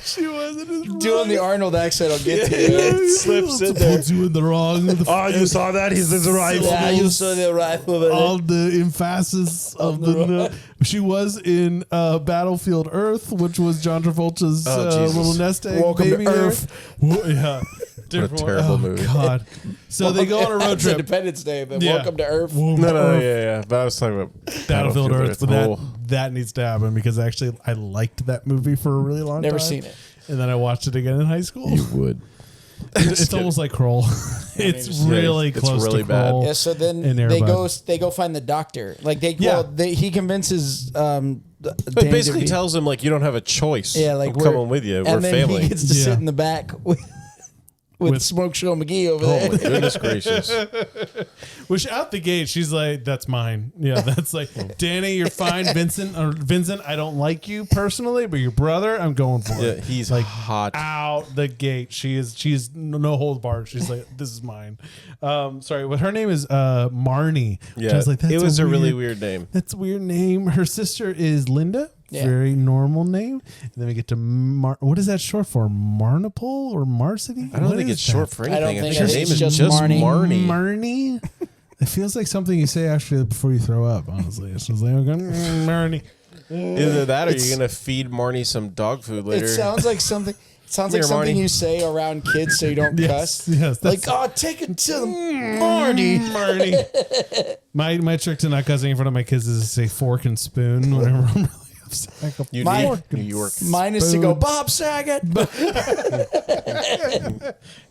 she wasn't his Doing the Arnold accent, I'll get to you. It slips in there. Puts you in the wrong. Oh, you saw that? He's his right. Yeah, you saw the rifle over there. All the emphasis of the. She was in Battlefield Earth, which was John Travolta's Jesus. little nest egg Welcome to baby there. Earth. Yeah. Different one. terrible movie. God. So they go on a road It's trip. Independence Day, but Yeah. welcome to Earth. No, yeah. But I was talking about Battlefield Earth, but Oh. that needs to happen because actually I liked that movie for a really long time. Never seen it. And then I watched it again in high school. You would. It's almost like Kroll. It's really it's close really to bad. Kroll. Yeah, so then in they Airbud. go find the doctor. Like Yeah. he convinces But basically tells him like you don't have a choice. yeah, like I'm coming with you. We're and then family. he gets to Yeah. sit in the back with Smoke Show McGee over Oh there. my goodness gracious! Which out the gate, she's like, "That's mine." Yeah, that's like, Danny, you're fine. Vincent, I don't like you personally, but your brother, I'm going for Yeah, it. he's like hot. out the gate. She's no hold barred. She's like, "This is mine." Sorry, but her name is Marnie. Which I Yeah, was like, that's it was a really weird name. That's a weird name. Her sister is Linda. Yeah. Very normal name. And then we get to what is that short for? Marnipole or Marcity? I don't What think is it's that? short for anything. I don't think her it's name is just just Marnie. Marnie. Marnie. It feels like something you say actually before you throw up. Honestly, it's just like Marnie. Either that, or you're gonna feed Marnie some dog food later. It sounds like something. It sounds Come like here, something Marnie. you say around kids so you don't cuss. Yes, Like, that's oh, take it to the Marnie. Marnie. My trick to not cussing in front of my kids is to say fork and spoon whenever I'm really upset. I go, You My- need New York. Mine is to go, Bob Saget.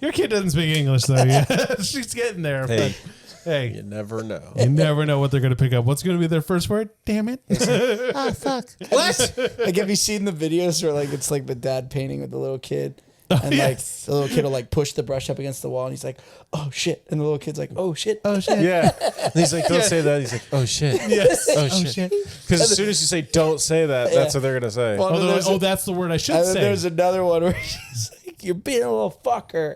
Your kid doesn't speak English though. Yeah, she's getting there. Hey. But hey, You never know. you never know what they're going to pick up. What's going to be their first word? Damn it. Oh, fuck. What? Like, have you seen the videos where, like, it's like the dad painting with the little kid? And, yes. like, the little kid will, like, push the brush up against the wall, and he's like, oh, shit. And the little kid's like, oh, shit. Oh shit. Yeah. And he's like, don't say that. He's like, oh shit. Yes. Oh shit. Because as soon as you say don't say that, that's what they're gonna say. Well, Although, there's a- that's the word I should And then say. there's another one where she's like, you're being a little fucker.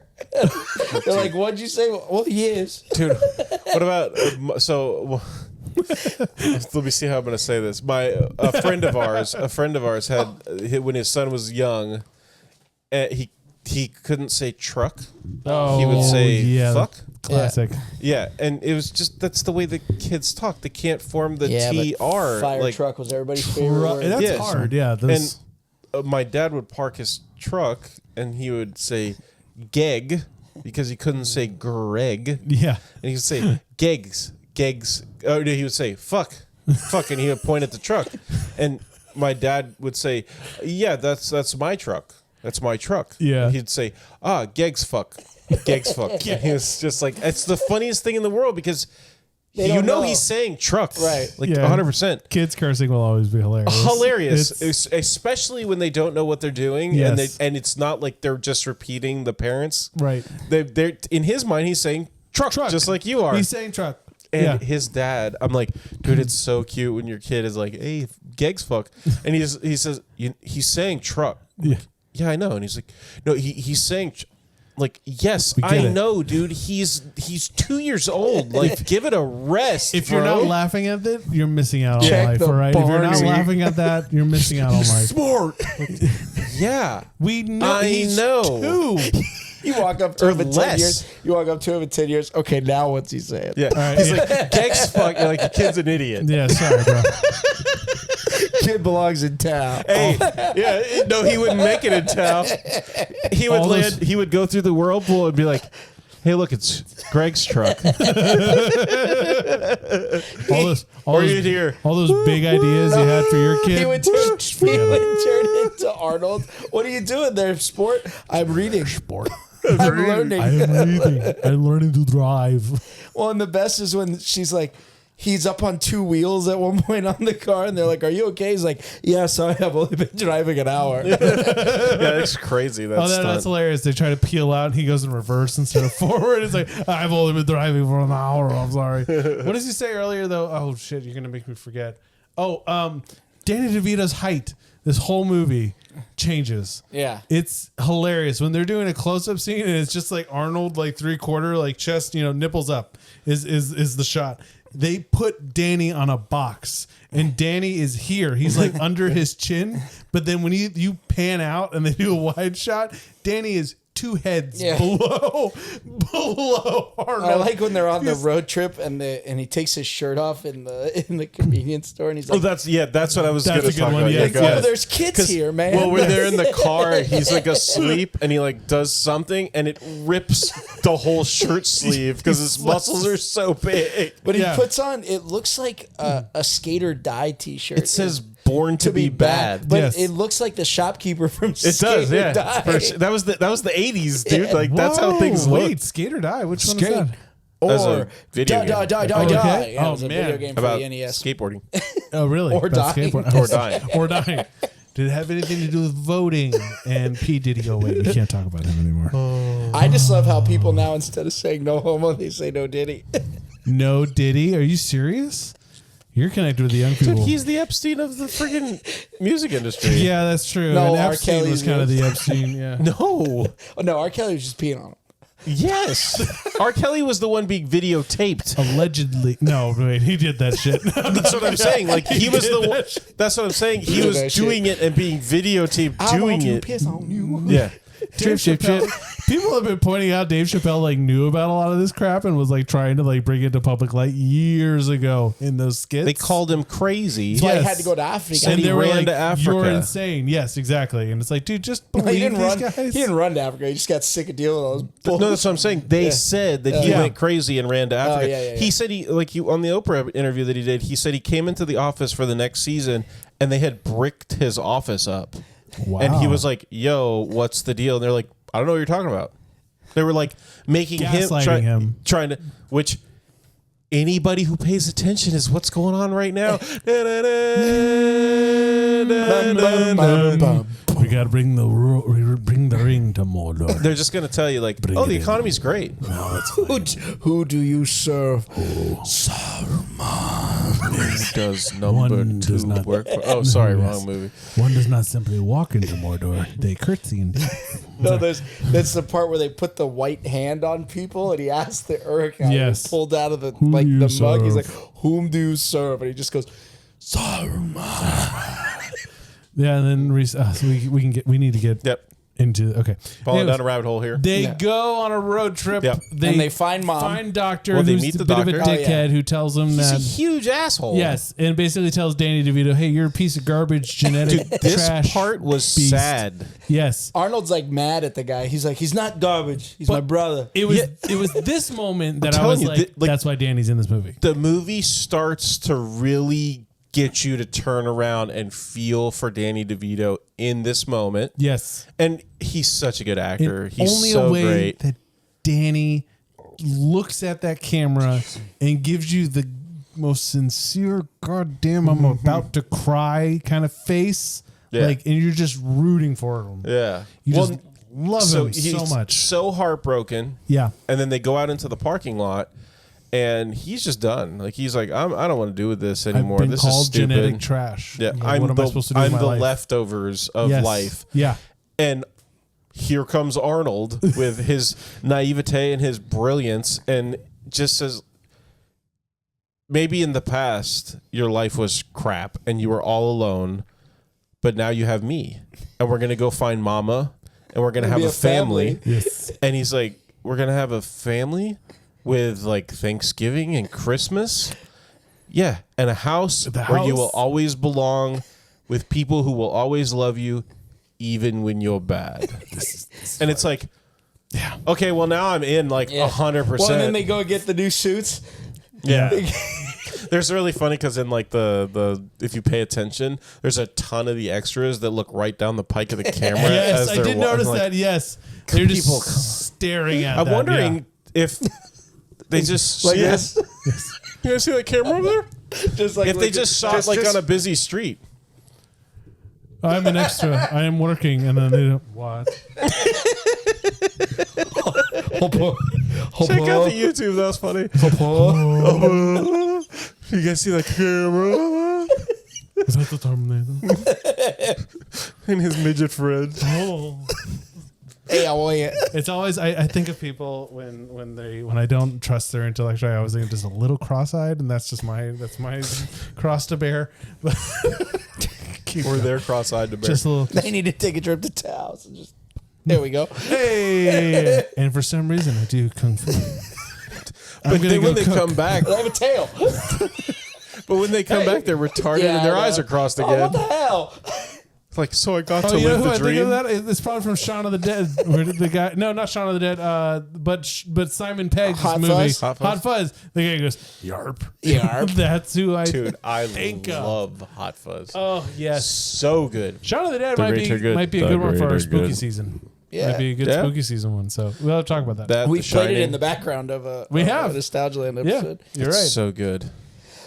They're like, what'd you say? Well, he is. Dude, what about let me see how I'm gonna say this. A friend of ours had when his son was young, he couldn't say truck. He would say fuck. Classic. Yeah, and it was just that's the way the kids talk. They can't form the but TR. fire like, truck was everybody's favorite word. That's Yeah. hard. Yeah. Those, and my dad would park his truck and he would say geg because he couldn't say Greg. yeah. And he would say gegs. Oh, no, he would say fuck, and he would point at the truck. And my dad would say, yeah, that's my truck. That's my truck. Yeah. And he'd say, gegs fuck. And he was just like, it's the funniest thing in the world because They you don't know know. he's saying truck. Right. Like Yeah. 100%. Kids cursing will always be hilarious. Hilarious, It's- especially when they don't know what they're doing, Yes. and it's not like they're just repeating the parents. right. They're in his mind, he's saying truck, just like you are. He's saying truck. And yeah. his dad, I'm like, dude, it's so cute when your kid is like, hey, gegs fuck, and he says he's saying truck. Yeah. Yeah, I know, and he's like, no, he's saying. Like, yes, We get I it. know, dude. He's 2 years old. Like, give it a rest. If you're bro. not laughing at it, you're missing out on Check life, the all right? If you're not Barney. laughing at that, you're missing out on life. smart, yeah, We know. I he's know. 2. You walk up to Or him in 10 less. years. You walk up to him in 10 years. Okay, now what's he saying? Yeah, right, he's yeah. like, gegs fuck. You're like, the kid's an idiot. Yeah, sorry, bro. Kid belongs in town. Hey, yeah, no, he wouldn't make it in town. He would All land. those- He would go through the whirlpool and be like, "Hey, look, it's Greg's truck." all those big ideas you had for your kid. He would turn into Arnold. What are you doing there, sport? I'm reading. Sport. I'm learning. I am reading. I'm learning to drive. Well, and the best is when she's like, he's up on two wheels at one point on the car, and they're like, "Are you okay?" He's like, "Yeah, sorry, I've only been driving an hour." Yeah, it's crazy. That's hilarious. They try to peel out, and he goes in reverse instead of forward. It's like, "I've only been driving for an hour. I'm sorry." What does he say earlier though? Oh shit, you're gonna make me forget. Danny DeVito's height. This whole movie changes. Yeah. It's hilarious when they're doing a close-up scene and it's just like Arnold, like 3/4, like chest, nipples up is the shot. They put Danny on a box and Danny is here. He's like under his chin. But then when you pan out and they do a wide shot, Danny is 2 heads below Arnold. I like when they're on the road trip and he takes his shirt off in the convenience store and he's like, that's what I was going to a good talk one, about. yeah. like, "Oh, there's kids here, man." Well, when they're in the car, he's like asleep and he like does something and it rips the whole shirt sleeve because his muscles are so big. But he puts on, it looks like a skater die t-shirt. It says "Born to be bad." But Yes. it looks like the shopkeeper from It Skater does, yeah. Die. That was the 80s, dude. Like that's how things Wait, look. Skate or Die? Which one Skate. is that? As Or a video die, game. die, die, die, Oh, die. okay. Yeah, it Oh, was a man. video game for About the NES. skateboarding. Oh, really? Or About dying. skateboard- Or dying. Or dying. Did it have anything to do with voting? And P. Diddy, oh wait, we can't talk about him anymore. I just love how people now, instead of saying no homo, they say no Diddy. No Diddy? Are you serious? You're connected with the young people. Dude, he's the Epstein of the friggin' music industry. Yeah, that's true. No, and R. Epstein Kelly's was kind of was. the Epstein, yeah. No. Oh, no, R. Kelly was just peeing on him. Yes. R. Kelly was the one being videotaped. Allegedly. No, wait, he did that shit. That's what I'm saying. Like he was the one. That's what I'm saying. He did was that doing it and being videotaped I doing want to it. piss on you. Yeah. Dave Chappelle. People have been pointing out Dave Chappelle like knew about a lot of this crap and was like trying to like bring it to public light years ago in those skits. They called him crazy. That's why Yes. he had to go to Africa. and he they were ran like, to Africa. "You're insane." Yes, exactly. And it's like, dude, just he believe didn't these run. guys. He didn't run to Africa. He just got sick of dealing with all those bull. No, that's what I'm saying. They said that he Yeah. went crazy and ran to Africa. yeah. He said on the Oprah interview that he did, he said he came into the office for the next season and they had bricked his office up. Wow. And he was like, "Yo, what's the deal?" And they're like, "I don't know what you're talking about." They were like making Gaslighting him. trying to, which anybody who pays attention is what's going on right now. We gotta bring the ring to Mordor. They're just going to tell you like, Bring "Oh, it the in." economy's great." Who do you serve? Does number One does 2 not- work for? Oh, sorry, Yes. wrong movie. One does not simply walk into Mordor; they curtsy and No, that's the part where they put the white hand on people, and he asked the Uruk guy, Yes. pulled out of the Who do you the mug. He's like, serve? "Whom do you serve?" And he just goes, "Saruman." Yeah, and then so we need to get Yep. into Falling Anyways, down a rabbit hole here. They Yeah. go on a road trip. Yep. And they find mom. Find doctor. Well, they who's meet the a bit of a doctor. Oh, dickhead yeah. who tells them He's a that huge asshole. yes, and basically tells Danny DeVito, "Hey, you're a piece of garbage, genetic Dude, this trash." part was beast." sad. Yes, Arnold's like mad at the guy. He's like, "He's not garbage. He's my brother." it was this moment that I telling was you, like, like- "That's why Danny's in this movie." The movie starts to really get you to turn around and feel for Danny DeVito in this moment. Yes, And he's such a good in actor. He's only so a way great. that Danny looks at that camera and gives you the most sincere, goddamn, I'm about to cry kind of face. Yeah. Like, and you're just rooting for him. Yeah. You just love him he's so much. so heartbroken. Yeah. And then they go out into the parking lot and he's just done. Like he's like, I don't want to do with this anymore. I've been This called is stupid. genetic trash. Yeah, Like, what am I supposed to do with I'm my the life? leftovers of Yes. life. Yeah. And here comes Arnold with his naivete and his brilliance and just says, maybe in the past your life was crap and you were all alone, but now you have me and we're going to go find mama and we're going to have Be a family. Yes. And he's like, we're going to have a family with like Thanksgiving and Christmas. Yeah. And a house where you will house. always belong with people who will always love you, even when you're bad. And it's like, yeah, okay, well now I'm in like 100%. Well, and then they go get the new suits. yeah. There's really funny because in like the if you pay attention, there's a ton of the extras that look right down the pike of the camera. Yes, as I they're did notice like, that. Yes, they're just staring at. I'm that, wondering if they just Like see this? You guys see that camera over there? Just like If they just shot like on a busy street. I'm an extra. I am working, and then they don't. What? Check out the YouTube. That was funny. You guys see the camera? Is that the Terminator? And his midget friend. Oh. Hey, I want you. It's always I think of people when I don't trust their intellectuality. I always think just a little cross-eyed, and that's my cross to bear. Or they're cross-eyed to bear. Just a little. They need to take a trip to Taos and just. There we go. Hey, and for some reason I do kung fu. But then when they come back, I have a tail. but when they come back, they're retarded and their eyes are crossed Oh, again. what the hell? It's like, so I got Oh, to you know live who the I think dream. of that? It's probably from Shaun of the Dead. Where the guy, no, not Shaun of the Dead. But Simon Pegg's Hot movie, Fuzz? Hot Fuzz. The guy goes, "Yarp, Yarp. That's who I Dude, I think of. love Hot Fuzz. Oh yes, So good. Shaun of the Dead The might great be are good. might be a The good one for great our are spooky good. season. Yeah. Might be a good Yeah. spooky season one. So we'll have to talk about that. That We The played it Shining. in the background of a Nostalgia Land yeah, episode. you're It's right. so good.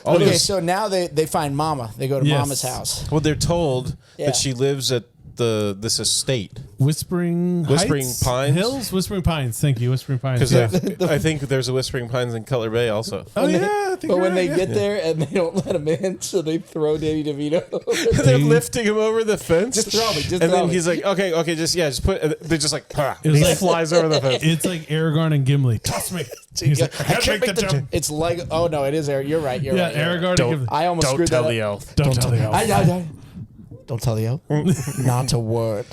All Okay, those- so now they find Mama. They go to Yes. Mama's house. well, they're told Yeah. that she lives at this estate. Whispering Heights? Pines? Hills, Whispering Pines. Thank you, Whispering Pines. Because Yeah. I think there's a Whispering Pines in Cutler Bay also. Oh yeah, I think But you're when they right, get there and they don't let him in, so they throw Danny DeVito over. They're lifting him over the fence. Just throw me, just and throw then me. he's like, okay, just put. And they're just like, "Pah," It was and he like- flies over the fence. It's like Aragorn and Gimli. Toss me. He's like, I can't make the jump. It's like, oh no, it is Eric. You're right. You're Yeah, right. you're right. Aragorn and Gimli. I almost screwed that up. elf. Don't tell the elf. Don't tell the elf. Not a word.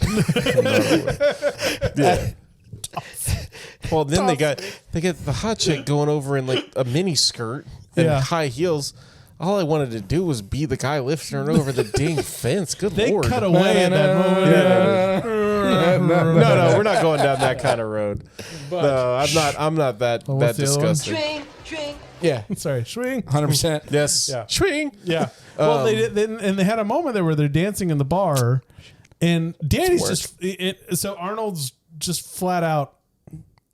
Yeah. Well, then they get the hot chick going over in like a mini skirt and Yeah. high heels. All I wanted to do was be the guy lifting her over the dang fence. Good They lord! cut away at that moment. No, we're not going down that kind of road. No, I'm not that what's the other one? disgusting. Yeah, Sorry, swing. 100%. Yes, Yeah. swing. Yeah. Well, they did, and they had a moment there where they're dancing in the bar, and Danny's just so Arnold's just flat out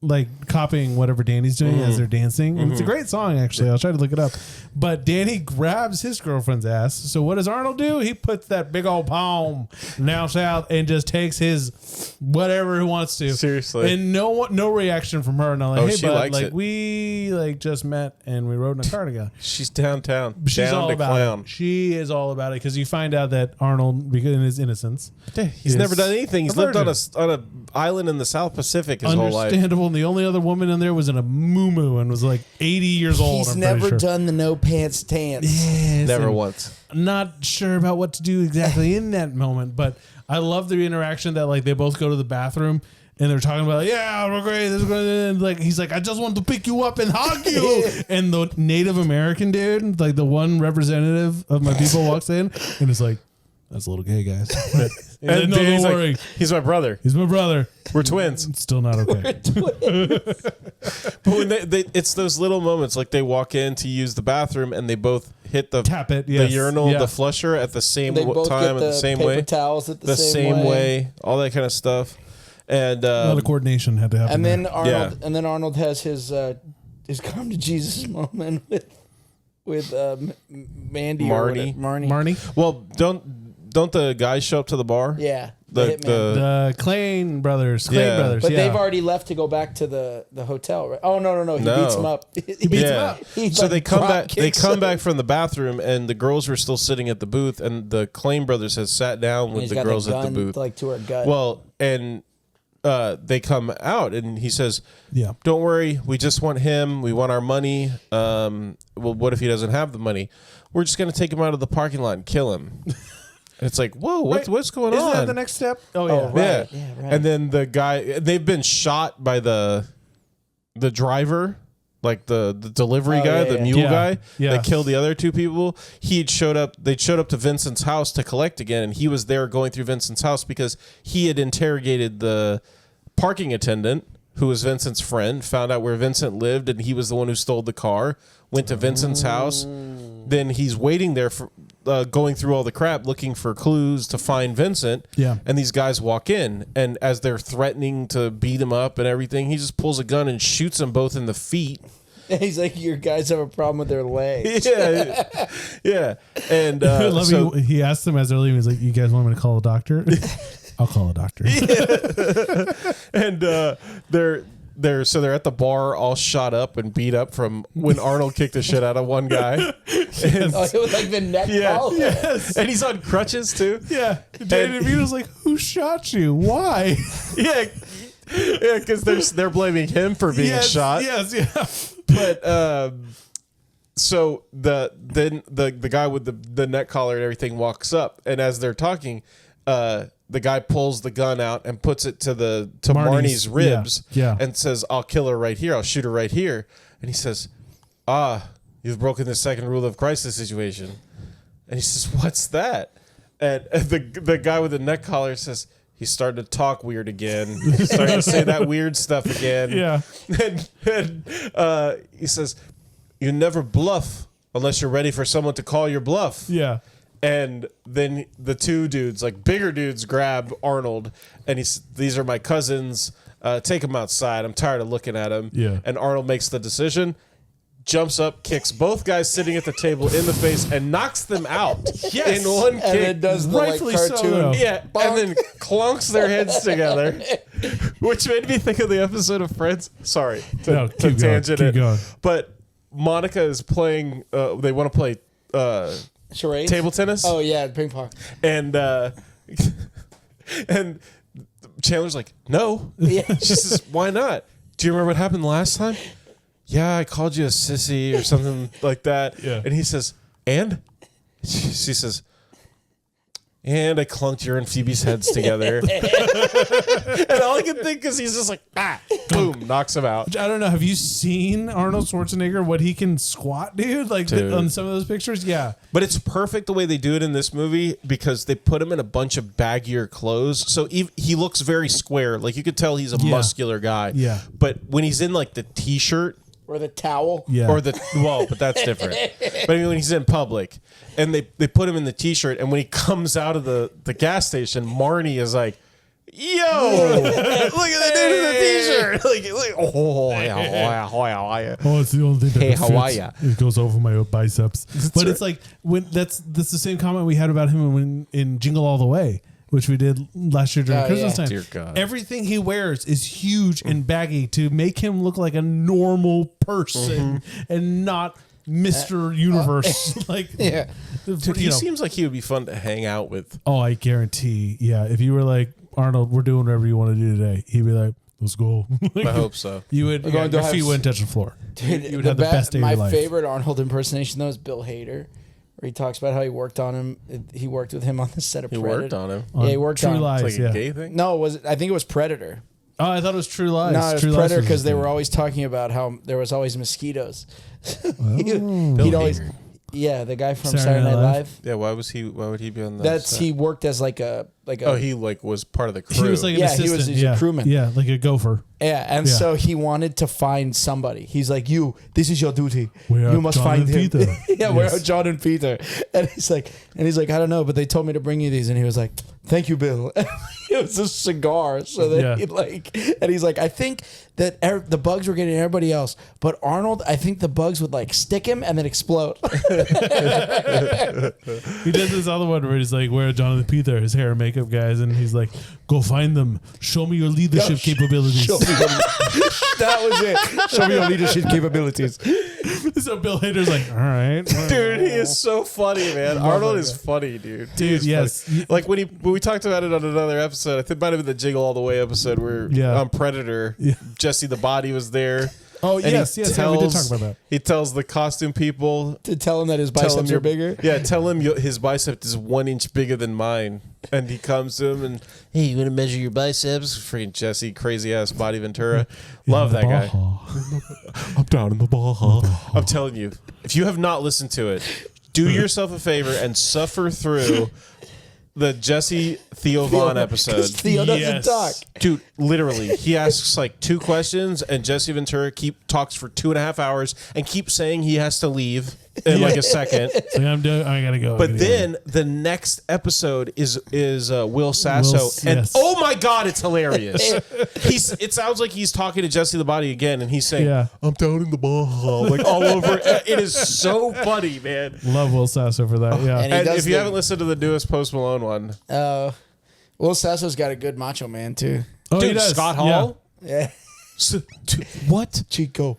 like copying whatever Danny's doing as they're dancing. And it's a great song, actually. I'll try to look it up. But Danny grabs his girlfriend's ass. So what does Arnold do? He puts that big old palm now south and just takes his whatever he wants to. Seriously. And no reaction from her. And I'm like, Oh, hey, she bud, likes like it. we like just met and we rode in a car together. She's downtown. She's down all to about clown. it. She is all about it because you find out that Arnold, because in his innocence, He's is never done anything. He's a lived on virgin. an island in the South Pacific his whole life. Understandable. And the only other woman in there was in a muumuu and was like 80 years old. He's I'm pretty never sure. done the no pants stance. Yes, Never and once. Not sure about what to do exactly in that moment, but I love the interaction that like they both go to the bathroom. And they're talking about, yeah, we're great. This is great. And like he's like, I just want to pick you up and hug you. And the Native American dude, like the one representative of my people, walks in and is like, "That's a little gay, guys." And no, Danny's don't like, worry. he's my brother. He's my brother. We're twins. It's still not okay. But when it's those little moments, like they walk in to use the bathroom and they both hit the Tap it. the Yes. urinal, Yeah. the flusher at the same They both time, get and the the same paper way, towels at the the same way, all that kind of stuff. And A lot of coordination had to happen. And then there. Arnold, and then Arnold has his come to Jesus moment with Mandy or Marnie. whatever. Marnie, well, don't the guys show up to the bar? Yeah, The- the hitman. the Clay brothers. Yeah. But yeah. they've already left to go back to the hotel, right? Oh no! He No. beats him up. He beats him Yeah. up. He, So like, they come drop back. They kicks come him. back from the bathroom, and the girls were still sitting at the booth, and the Claim brothers has sat down And with he's the got girls gun, at the booth. like to her gut. Well, and they come out, and he says, Yeah. "Don't worry, we just want him. We want our money. Well, what if he doesn't have the money? We're just going to take him out of the parking lot and kill him." And it's like, whoa, what's going Isn't on? that the next step? Oh yeah. Oh, right. Yeah. Yeah, right. And then the guy, they've been shot by the driver, like the delivery Oh, guy, yeah, the yeah. mule Yeah. guy Yeah. that killed the other two people. They'd showed up to Vincent's house to collect again, and he was there going through Vincent's house because he had interrogated the parking attendant, who was Vincent's friend, found out where Vincent lived, and he was the one who stole the car, went to Vincent's house, then he's waiting there for going through all the crap looking for clues to find Vincent. Yeah. And these guys walk in, and as they're threatening to beat him up and everything, he just pulls a gun and shoots them both in the feet. He's like, your guys have a problem with their legs. Yeah. Yeah. And I love so he asked them as they're leaving, he's like, you guys want me to call a doctor? I'll call a doctor. and they're at the bar all shot up and beat up from when Arnold kicked the shit out of one guy. And, Oh, it was like the neck collar. Yes. and he's on crutches too. Yeah. Danny DeVito's like, who shot you? Why? Yeah. Yeah, because they're blaming him for being shot. Yes, yeah. But so the guy with the neck collar and everything walks up, and as they're talking, the guy pulls the gun out and puts it to Marnie's ribs, and says, "I'll kill her right here. I'll shoot her right here." And he says, "You've broken the second rule of crisis situation." And he says, "What's that?" And the guy with the neck collar says, "He's starting to talk weird again. He's starting to say that weird stuff again." Yeah. And he says, "You never bluff unless you're ready for someone to call your bluff." Yeah. And then the two dudes, like bigger dudes, grab Arnold, and these are my cousins. Take them outside. I'm tired of looking at them. Yeah. And Arnold makes the decision, jumps up, kicks both guys sitting at the table in the face, and knocks them out in one kick. And it does the Rightfully so, cartoon. though. Yeah, and then clunks their heads together, which made me think of the episode of Friends. Sorry to keep tangent going, it, keep going. but Monica is playing. They want to play Charades? table tennis. Oh, yeah, ping pong. And and Chandler's like, "No." Yeah. She says, "Why not? Do you remember what happened last time?" "Yeah, I called you a sissy or something like that." Yeah. And he says, "And?" She says, "And I clunked your and Phoebe's heads together." And all I can think is he's just like, boom, knocks him out. I don't know. Have you seen Arnold Schwarzenegger, what he can squat, dude? Like Dude. on some of those pictures? Yeah. But it's perfect the way they do it in this movie because they put him in a bunch of baggier clothes. So he looks very square. Like you could tell he's a muscular guy. Yeah. But when he's in like the t-shirt, Or the towel. Yeah. or but that's different. But I mean, when he's in public and they put him in the t-shirt, and when he comes out of the gas station, Marnie is like, "Yo, look at the dude in the t-shirt." Oh, it's the only thing that Hey, how are fits. ya? It goes over my biceps. But right. it's like when that's the same comment we had about him in Jingle All the Way, which we did last year during Christmas time. Dear God. Everything he wears is huge and baggy to make him look like a normal person and not Mr. Universe. Like, Yeah. Dude, he seems like he would be fun to hang out with. oh, I guarantee. Yeah, if you were like, Arnold, we're doing whatever you want to do today, he'd be like, let's go. Like, I hope so. you would. going to Your have feet wouldn't touch the floor. Dude, you would have the best day of my your life. favorite Arnold impersonation, though, is Bill Hader, where he talks about how he worked on him. He worked with him on the set of He Predator. worked on him. Yeah, he worked True on Lies. It's like yeah. a gay thing. No, I think it was Predator. Oh, I thought it was True Lies. No, it was True Lies Predator was because they his were thing. always talking about how there was always mosquitoes. Oh. He'd always, Hader. yeah, the guy from Saturday Saturday Night Night Live? Live. Yeah, why would he be on that? That's set? he worked as like a Oh, he like was part of the crew. He was like an Yeah, he assistant. was- he's a crewman. Yeah, like a gopher. yeah, and Yeah. so he wanted to find somebody. He's like, this is your duty. Where You are must John find and him. Peter? Yeah, where Yes. are John and Peter? And he's like, I don't know, but they told me to bring you these, and he was like, thank you, Bill. It was a cigar, so that Yeah. he like, and he's like, I think that the bugs were getting everybody else, but Arnold, I think the bugs would like stick him and then explode. He did this other one where he's like, where are Jonathan Peter, his hair and makeup guys, and he's like, go find them. Show me your leadership capabilities. Show me that was it. Show me your leadership capabilities. So Bill Hader's like, all right. Dude, he is so funny, man. Arnold is funny, dude. He Dude, is yes. funny. Like when we talked about it on another episode, I think it might have been the Jingle All the Way episode where Yeah. on Predator, Yeah. Jesse the Body was there. Oh, And yes, he yes, yeah, we did talk tells- about that. He tells the costume people, To tell him that his tell him biceps are bigger. Yeah, tell him his bicep is 1 inch bigger than mine. And he comes to him and, hey, you want to measure your biceps? Freaking Jesse, crazy ass Body Ventura. Love that guy. I'm down in the Baja. I'm telling you, if you have not listened to it, do yourself a favor and suffer through the Jesse Theo Vaughn episode. 'Cause Theo doesn't Yes. talk. Dude, literally, he asks like 2 questions, and Jesse Ventura talks for 2.5 hours and keeps saying he has to leave in like a second. It's like, I gotta go. But then the next episode is Will Sasso, and yes. oh my god, it's hilarious. It sounds like he's talking to Jesse the Body again, and he's saying, Yeah. "I'm down in the ball," like all over. It is so funny, man. Love Will Sasso for that. Yeah. And he And does if you the- haven't listened to the newest Post Malone one, Will Sasso's got a good Macho Man too. Oh, he dude, does. Scott Yeah. Hall, Yeah, Dude, what, Chico.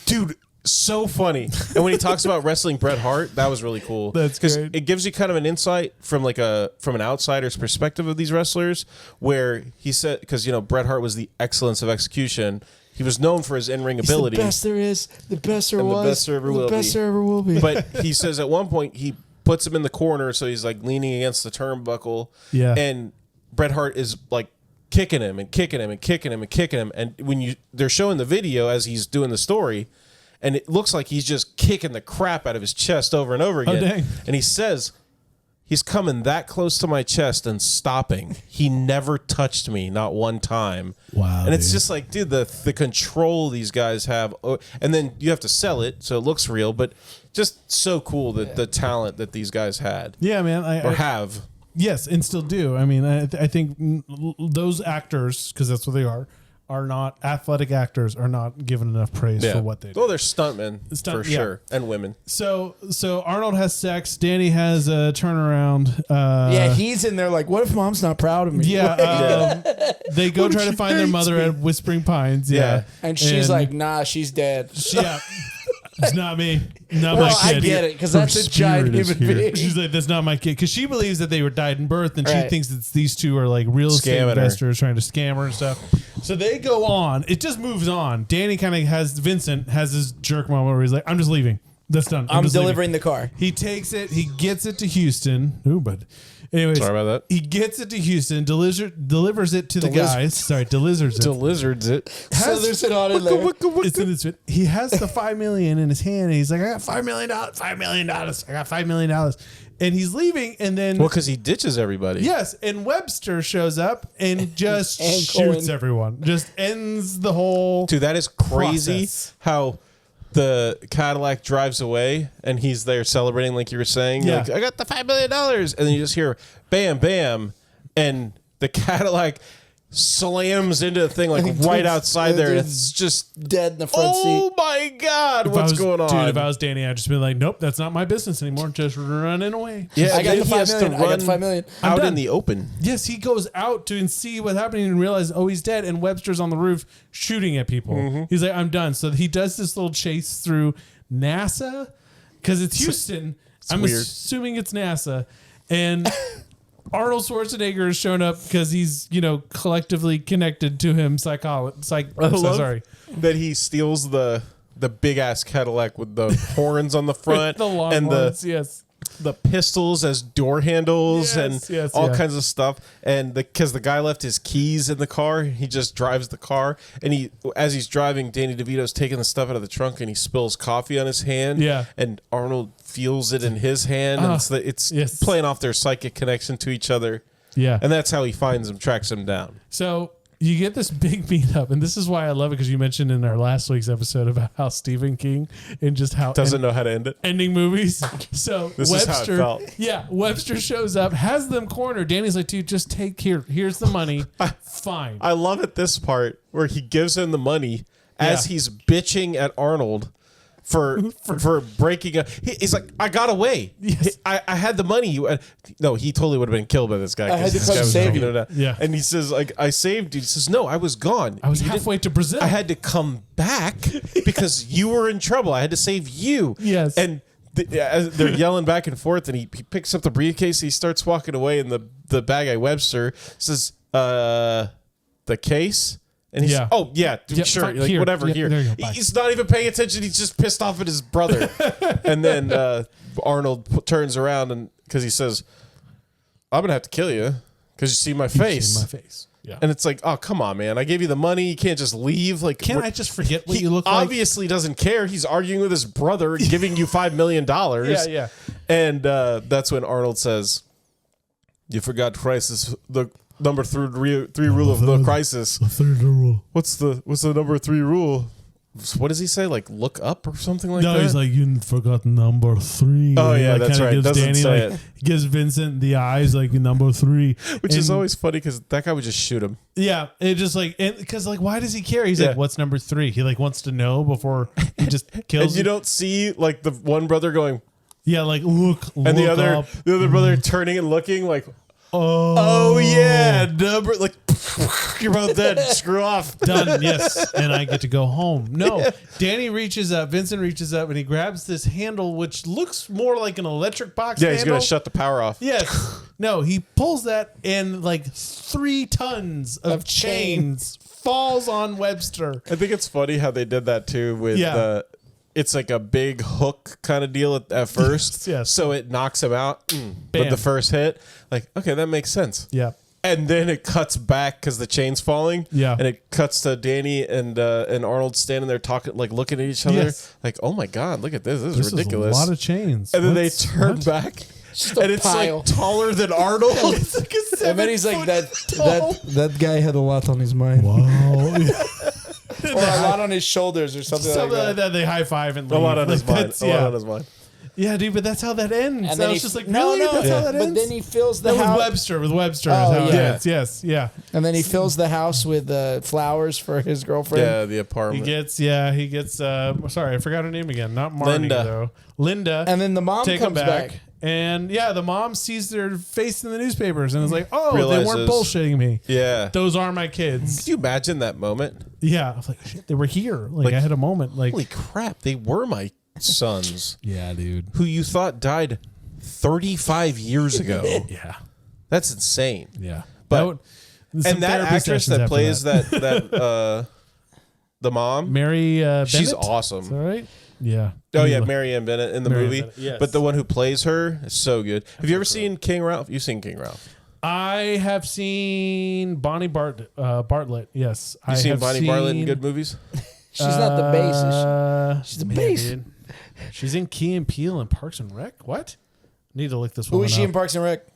dude? So funny. And when he talks about wrestling Bret Hart, that was really cool. That's because great. it gives you kind of an insight from an outsider's perspective of these wrestlers, where he said, because Bret Hart was the excellence of execution. He was known for his in-ring He's ability. the best there is, the best there And the was, best there ever the will best be. there ever will be. But he says at one point he puts him in the corner, so he's like leaning against the turnbuckle. Yeah. And Bret Hart is like kicking him and kicking him and kicking him and kicking him. And when they're showing the video as he's doing the story, and it looks like he's just kicking the crap out of his chest over and over again. dang. And he says, he's coming that close to my chest and stopping. He never touched me, not one time. Wow, And it's dude. just like, dude, the control these guys have. And then you have to sell it so it looks real, but just so cool that the talent that these guys had Yeah, man. or have. Yes, and still do. I mean, I think those actors, because that's what they are not athletic actors, are not given enough praise for what they do. Well, they're stuntmen for yeah. sure, and women. So Arnold has sex. Danny has a turnaround. yeah, he's in there like, what if mom's not proud of me? Yeah, they go try to find their mother at Whispering Pines. Yeah, And she's like, nah, she's dead. yeah, it's not me, not my Well, kid. I get it, because Her that's a giant spirit is human here. being. She's like, that's not my kid, because she believes that they were died in birth, and she Right. thinks that these two are like real estate Scamming her. investors trying to scam her and stuff. So they go on. It just moves on. Danny kind of Vincent has his jerk moment where he's like, I'm just leaving. That's done. I'm just delivering leaving. the car. He takes it. He gets it to Houston. Ooh, but anyways, Sorry about that. He gets it to Houston. Delivers it to the guys. Sorry, delivers it. To lizards it. So there's it on in there. It's in his, he has the $5 million in his hand, and he's like, I got $5 million. $5 million. I got $5 million. And he's leaving, and then Well, because he ditches everybody. yes, and Webster shows up and just And shoots Cohen. everyone. Just ends the whole. Dude, that is crazy Process. how the Cadillac drives away and he's there celebrating like you were saying. Yeah. Like, I got the $5 million. And then you just hear bam, bam. And the Cadillac slams into the thing like think right dude's- outside there. dude's It's just, Dead in the front oh seat. my God, If I what's was- going on? Dude, if I was Danny, I'd just be like, nope, that's not my business anymore. Just running away. yeah, I got then the he $5 has to million. I got run the $5 million. I'm out done. in the open. Yes, he goes out to and see what's happening and realize, oh, he's dead. And Webster's on the roof shooting at people. Mm-hmm. He's like, I'm done. So he does this little chase through NASA because it's Houston. I'm weird. assuming it's NASA. And Arnold Schwarzenegger has shown up because he's, collectively connected to him I love that he steals the big ass Cadillac with the horns on the front the long and ones, yes. the pistols as door handles Yes, and yes, all yeah. kinds of stuff. And because the guy left his keys in the car, he just drives the car. And as he's driving, Danny DeVito's taking the stuff out of the trunk and he spills coffee on his hand. Yeah. And Arnold feels it in his hand. And it's yes. playing off their psychic connection to each other. Yeah. And that's how he finds him, tracks him down. So you get this big meetup, and this is why I love it, because you mentioned in our last week's episode about how Stephen King and just how Doesn't know how to end it. ending movies. So This is how it Webster, felt. yeah, Webster shows up, has them cornered. Danny's like, dude, just take here's the money. Fine. I love it this part where he gives him the money as Yeah. he's bitching at Arnold for breaking a. He's like, I got away. Yes. I had the money. No, he totally would have been killed by this guy. I had 'cause to this come guy was save breaking you. it out. Yeah. And he says, like, I saved you. He says, no, I was gone. I was You halfway to Brazil. I had to come back because you were in trouble. I had to save you. Yes. And as they're yelling back and forth, and he picks up the briefcase. He starts walking away, and the bad guy Webster says, "The case." And he's, Yeah. oh yeah, Yeah, sure, fine, like here. whatever. Yeah, Here, there you go, bye. he's not even paying attention. He's just pissed off at his brother. And then Arnold turns around and because he says, "I'm gonna have to kill you because you see my face." in my face. Yeah. And it's like, oh come on, man! I gave you the money. You can't just leave. Like, Can I just forget what he you look like? obviously doesn't care. He's arguing with his brother, and giving you $5 million. Yeah, yeah. And that's when Arnold says, You forgot crisis. The number three rule of the crisis. The third rule. What's the number 3 rule? What does he say? Like look up or something like that? No, he's like, you forgot number 3. Oh, And he, yeah, like, that's kinda right. Gives Doesn't Danny, say like, it. He gives Vincent the eyes like number 3, Which is And- always funny because that guy would just shoot him. Yeah, it just like because like why does he care? He's Yeah. like, what's number 3? He like wants to know before he just kills. And you don't see like the one brother going, Yeah, like look and the other up. brother turning and looking like, Oh, yeah, number like you're both dead. Screw off. done. Yes, and I get to go home. No, Danny reaches up. Vincent reaches up and he grabs this handle, which looks more like an electric box. Yeah, he's handle. gonna shut the power off. Yes. No, he pulls that and like 3 tons of chains falls on Webster. I think it's funny how they did that too with Yeah. it's like a big hook kind of deal at first. Yes. So it knocks him out with Bam. the first hit. Like, okay, that makes sense. Yeah. And then it cuts back because the chain's falling. Yeah. And it cuts to Danny and Arnold standing there talking, like looking at each other. Yes. Like, oh my God, look at this. This This is ridiculous. is a lot of chains. And then What's- they turn what? back. Just a And it's pile. like taller than Arnold. It's like a 7 And then he's like foot that tall. that guy had a lot on his mind. Wow. Or a lot on his shoulders or something, Something like that. They high five and A leave. lot on his Like, mind. that's- A lot Yeah. on his mind. Yeah, dude, but that's how that ends. And I then was he- just like, no, really? no. That's how that ends? But then he fills the No, with house. Webster. With Webster Oh, is how it yeah. ends. Yes, yeah. And then he fills the house with flowers for his girlfriend. Yeah, the He apartment. gets, sorry, I forgot her name again. Not Marnie, Linda. though. Linda. And then the mom take comes him back. And yeah, the mom sees their face in the newspapers and is like, oh, they Realizes- weren't bullshitting me. Yeah. Those are my kids. Can you imagine that moment? Yeah. I was like, shit, they were here. Like, Like, I had a moment. Like, Holy crap, they were my sons yeah, dude. who you thought died 35 years ago. Yeah. That's insane. Yeah. But- some And that therapy actress sessions that after plays that the mom, Mary Bennett? she's Is awesome. that right? Yeah. Oh yeah, Mary Ann Bennett in the Mary Ann movie. Bennett, yes. But the one who plays her is so good. Have you ever seen King Ralph? You've seen King Ralph. I have seen Bonnie Bartlett. Yes. You seen Bonnie Bartlett in good movies? She's not the bass. is she? She's the bass. Dude. She's in Key and Peele and Parks and Rec. What? Need to look this one Who is she up. in Parks and Rec?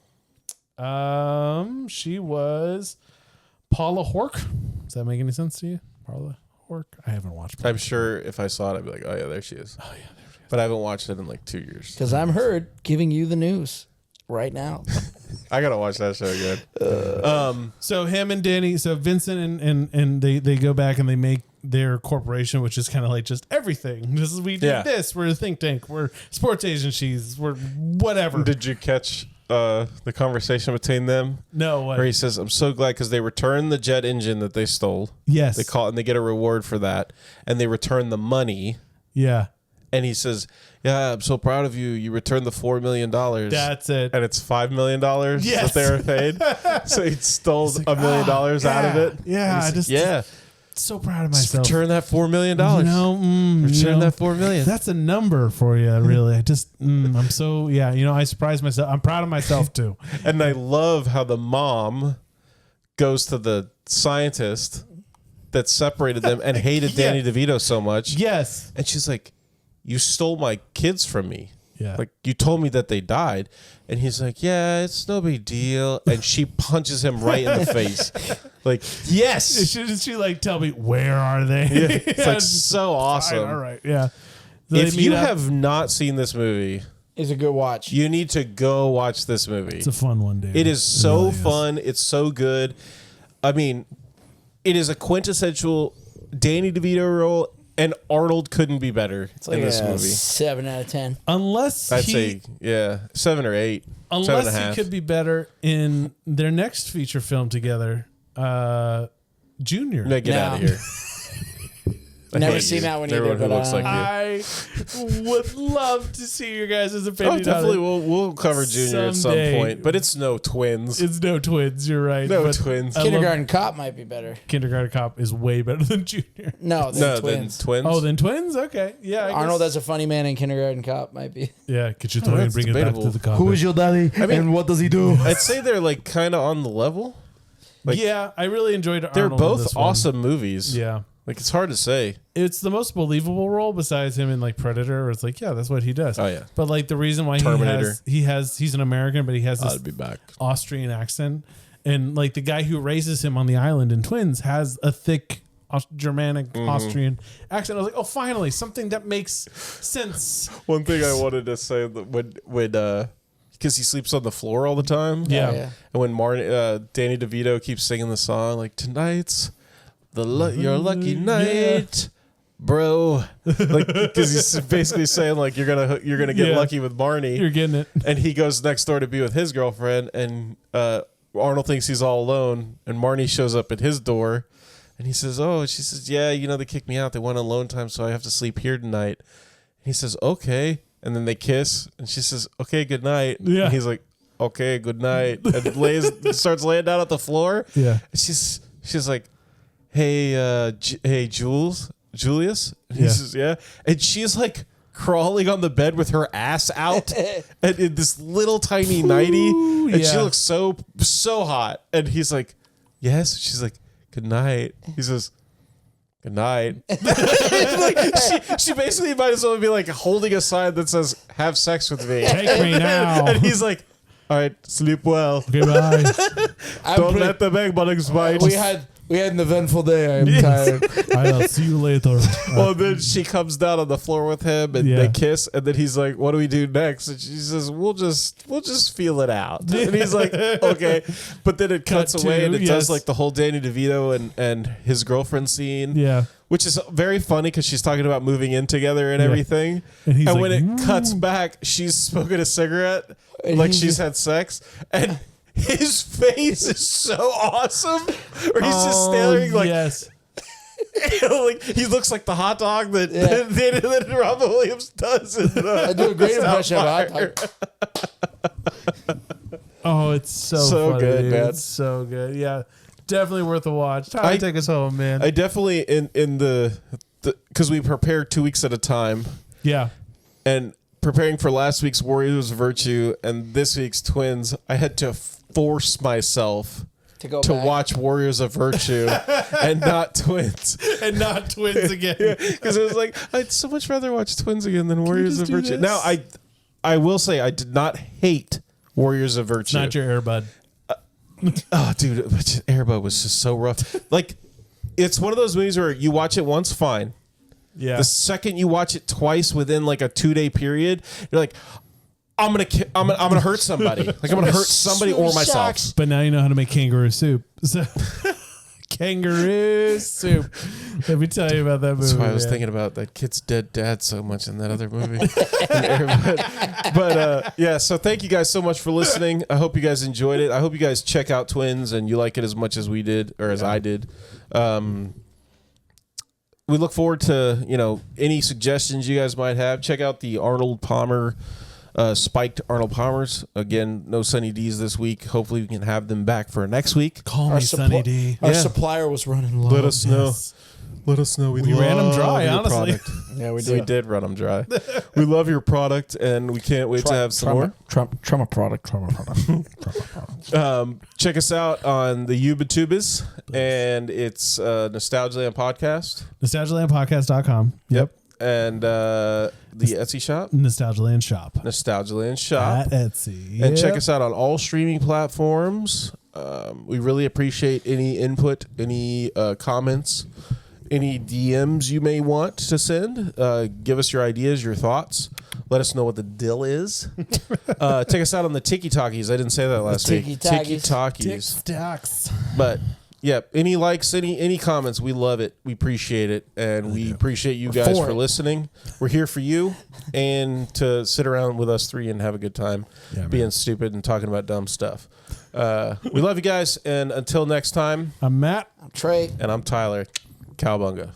She was Paula Hork. Does that make any sense to you? Paula Hork? I haven't watched. I'm sure if I saw it, I'd be like, oh yeah, there she is. Oh yeah, there she is. But I haven't watched it in like 2 years. Because I'm heard giving you the news right now. I gotta watch that show again. So him and Danny, so Vincent and they go back and they make their corporation, which is kind of like just everything. This is we do Yeah. this. We're a think tank. We're sports agencies. We're whatever. Did you catch the conversation between them? No. What? Where he says, "I'm so glad because they returned the jet engine that they stole. Yes. They call it and they get a reward for that, and they return the money." Yeah. And he says, "Yeah, I'm so proud of you. You returned the $4 million." That's it. And it's $5 million Yes. that they were paid. So he stole $1 million out of it. Yeah. And I he's just like, so proud of just myself. return that $4 million. You know, Return that $4 million. That's a number for you, really. I just, I'm so, I surprised myself. I'm proud of myself too. And I love how the mom goes to the scientist that separated them and hated Yeah. Danny DeVito so much. Yes. And she's like, "You stole my kids from me. Yeah. Like, you told me that they died." And he's like, "Yeah, it's no big deal." And she punches him right in the face. Like, yes. She like tell me, where are they? Yeah, it's like so awesome. All right. Yeah. So If they meet you up. have not seen this movie, Is a good watch. you need to go watch this movie. It's a fun one, dude. It is so really is. fun. It's so good. I mean, it is a quintessential Danny DeVito role, and Arnold couldn't be better It's like in this a movie. 7 out of 10. Unless I'd he, say, yeah, 7 or 8. unless 7.5. he could be better in their next feature film together, Junior. No, get out of here. I Never hate seen you. that one Everyone either, who but, looks like you. I would love to see your guys' opinion. Oh, on definitely. it. We'll cover Junior at some Someday. point, but it's no twins. It's no twins. You're right. No but twins. I love- Kindergarten Cop might be better. Kindergarten Cop is way better than Junior. No, No, twins. then twins. Oh, then twins? Okay. Yeah. I Arnold guess. as a funny man in Kindergarten Cop might be. Yeah, get your toy and that's bring it back debatable. to the comic. your daddy and what does he do? I'd say they're like kind of on the level. Like, yeah, I really enjoyed Arnold. they're in both this one. awesome movies. Yeah. Like, it's hard to say. It's the most believable role besides him in like Predator, where it's like, yeah, that's what he does. Oh, yeah. But like the reason why Terminator. he's an American, but he has this I'd be back. Austrian accent, and like the guy who raises him on the island in Twins has a thick Germanic Austrian accent. I was like, oh, finally something that makes sense. One thing I wanted to say that when because he sleeps on the floor all the time. Yeah. And when Danny DeVito keeps singing the song, like, tonight's your lucky night, bro. Like, because he's basically saying like you're gonna get lucky with Marnie. You're getting it. And he goes next door to be with his girlfriend, and Arnold thinks he's all alone, and Marnie shows up at his door, and he says, "Oh," she says, "Yeah, they kicked me out. They want alone time, so I have to sleep here tonight." And he says, "Okay," and then they kiss, and she says, "Okay, good night." Yeah. And he's like, "Okay, good night," and starts laying down at the floor. Yeah. And she's like, "Hey, Julius," and he says, "Yeah," and she's like crawling on the bed with her ass out and in this little tiny nightie, and she looks so hot. And he's like, "Yes." She's like, "Good night." He says, "Good night." Like, she basically might as well be like holding a sign that says, "Have sex with me." Take me now. And he's like, "All right, sleep well. Goodbye. Don't let the big buttons bite." We had an eventful day. I am tired. I'll see you later. Well, then she comes down on the floor with him, and they kiss, and then he's like, "What do we do next?" And she says, "We'll just feel it out." And he's like, "Okay," but then it cuts away, and it does like the whole Danny DeVito and his girlfriend scene, which is very funny because she's talking about moving in together and everything, and when it cuts back, she's smoking a cigarette, like she's had sex, and his face is so awesome. Or he's just staring like, like he looks like the hot dog that Robin Williams does. I do a great impression of a hot dog. Oh, it's so funny, good, dude. man. It's so good. Yeah, definitely worth a watch. Time to take us home, man. I definitely in the because we prepare 2 weeks at a time. Yeah, and preparing for last week's Warriors of Virtue and this week's Twins, I had to force myself to watch Warriors of Virtue and not Twins. And not Twins again. Because it was like, I'd so much rather watch Twins again than Warriors of Virtue. Now, I will say I did not hate Warriors of Virtue. It's not your Airbud. Oh, dude, Airbud was just so rough. Like, it's one of those movies where you watch it once, fine. Yeah. The second you watch it twice within like a 2-day period, you're like, I'm gonna hurt somebody. Like, I'm gonna hurt somebody or myself. But now you know how to make kangaroo soup. So, kangaroo soup. Let me tell you about that movie. That's why I was thinking about that kid's dead dad so much in that other movie. but yeah, so thank you guys so much for listening. I hope you guys enjoyed it. I hope you guys check out Twins and you like it as much as we did, or as I did. We look forward to any suggestions you guys might have. Check out the Arnold Palmer. Spiked Arnold Palmers. Again, no Sunny D's this week. Hopefully we can have them back for next week. Call me Sunny D. Our supplier was running low. Let us know. Let us know. We ran them dry, honestly. Yeah, we did. We did run them dry. We love your product, and we can't wait to have some more. Trauma product. Check us out on the YouTubes, and it's Nostalgialand Podcast. NostalgialandPodcast.com. Yep. And the Etsy shop. Nostalgialand Shop. Nostalgialand Shop. At Etsy. And check us out on all streaming platforms. We really appreciate any input, any comments, any DMs you may want to send. Give us your ideas, your thoughts. Let us know what the deal is. Check us out on the Tiki Talkies. I didn't say that last week. Tiki Talkies. But yeah, any likes, any comments, we love it. We appreciate it. And we appreciate you guys for listening. We're here for you and to sit around with us three and have a good time being stupid and talking about dumb stuff. We love you guys. And until next time, I'm Matt. I'm Trey. And I'm Tyler. Cowbunga.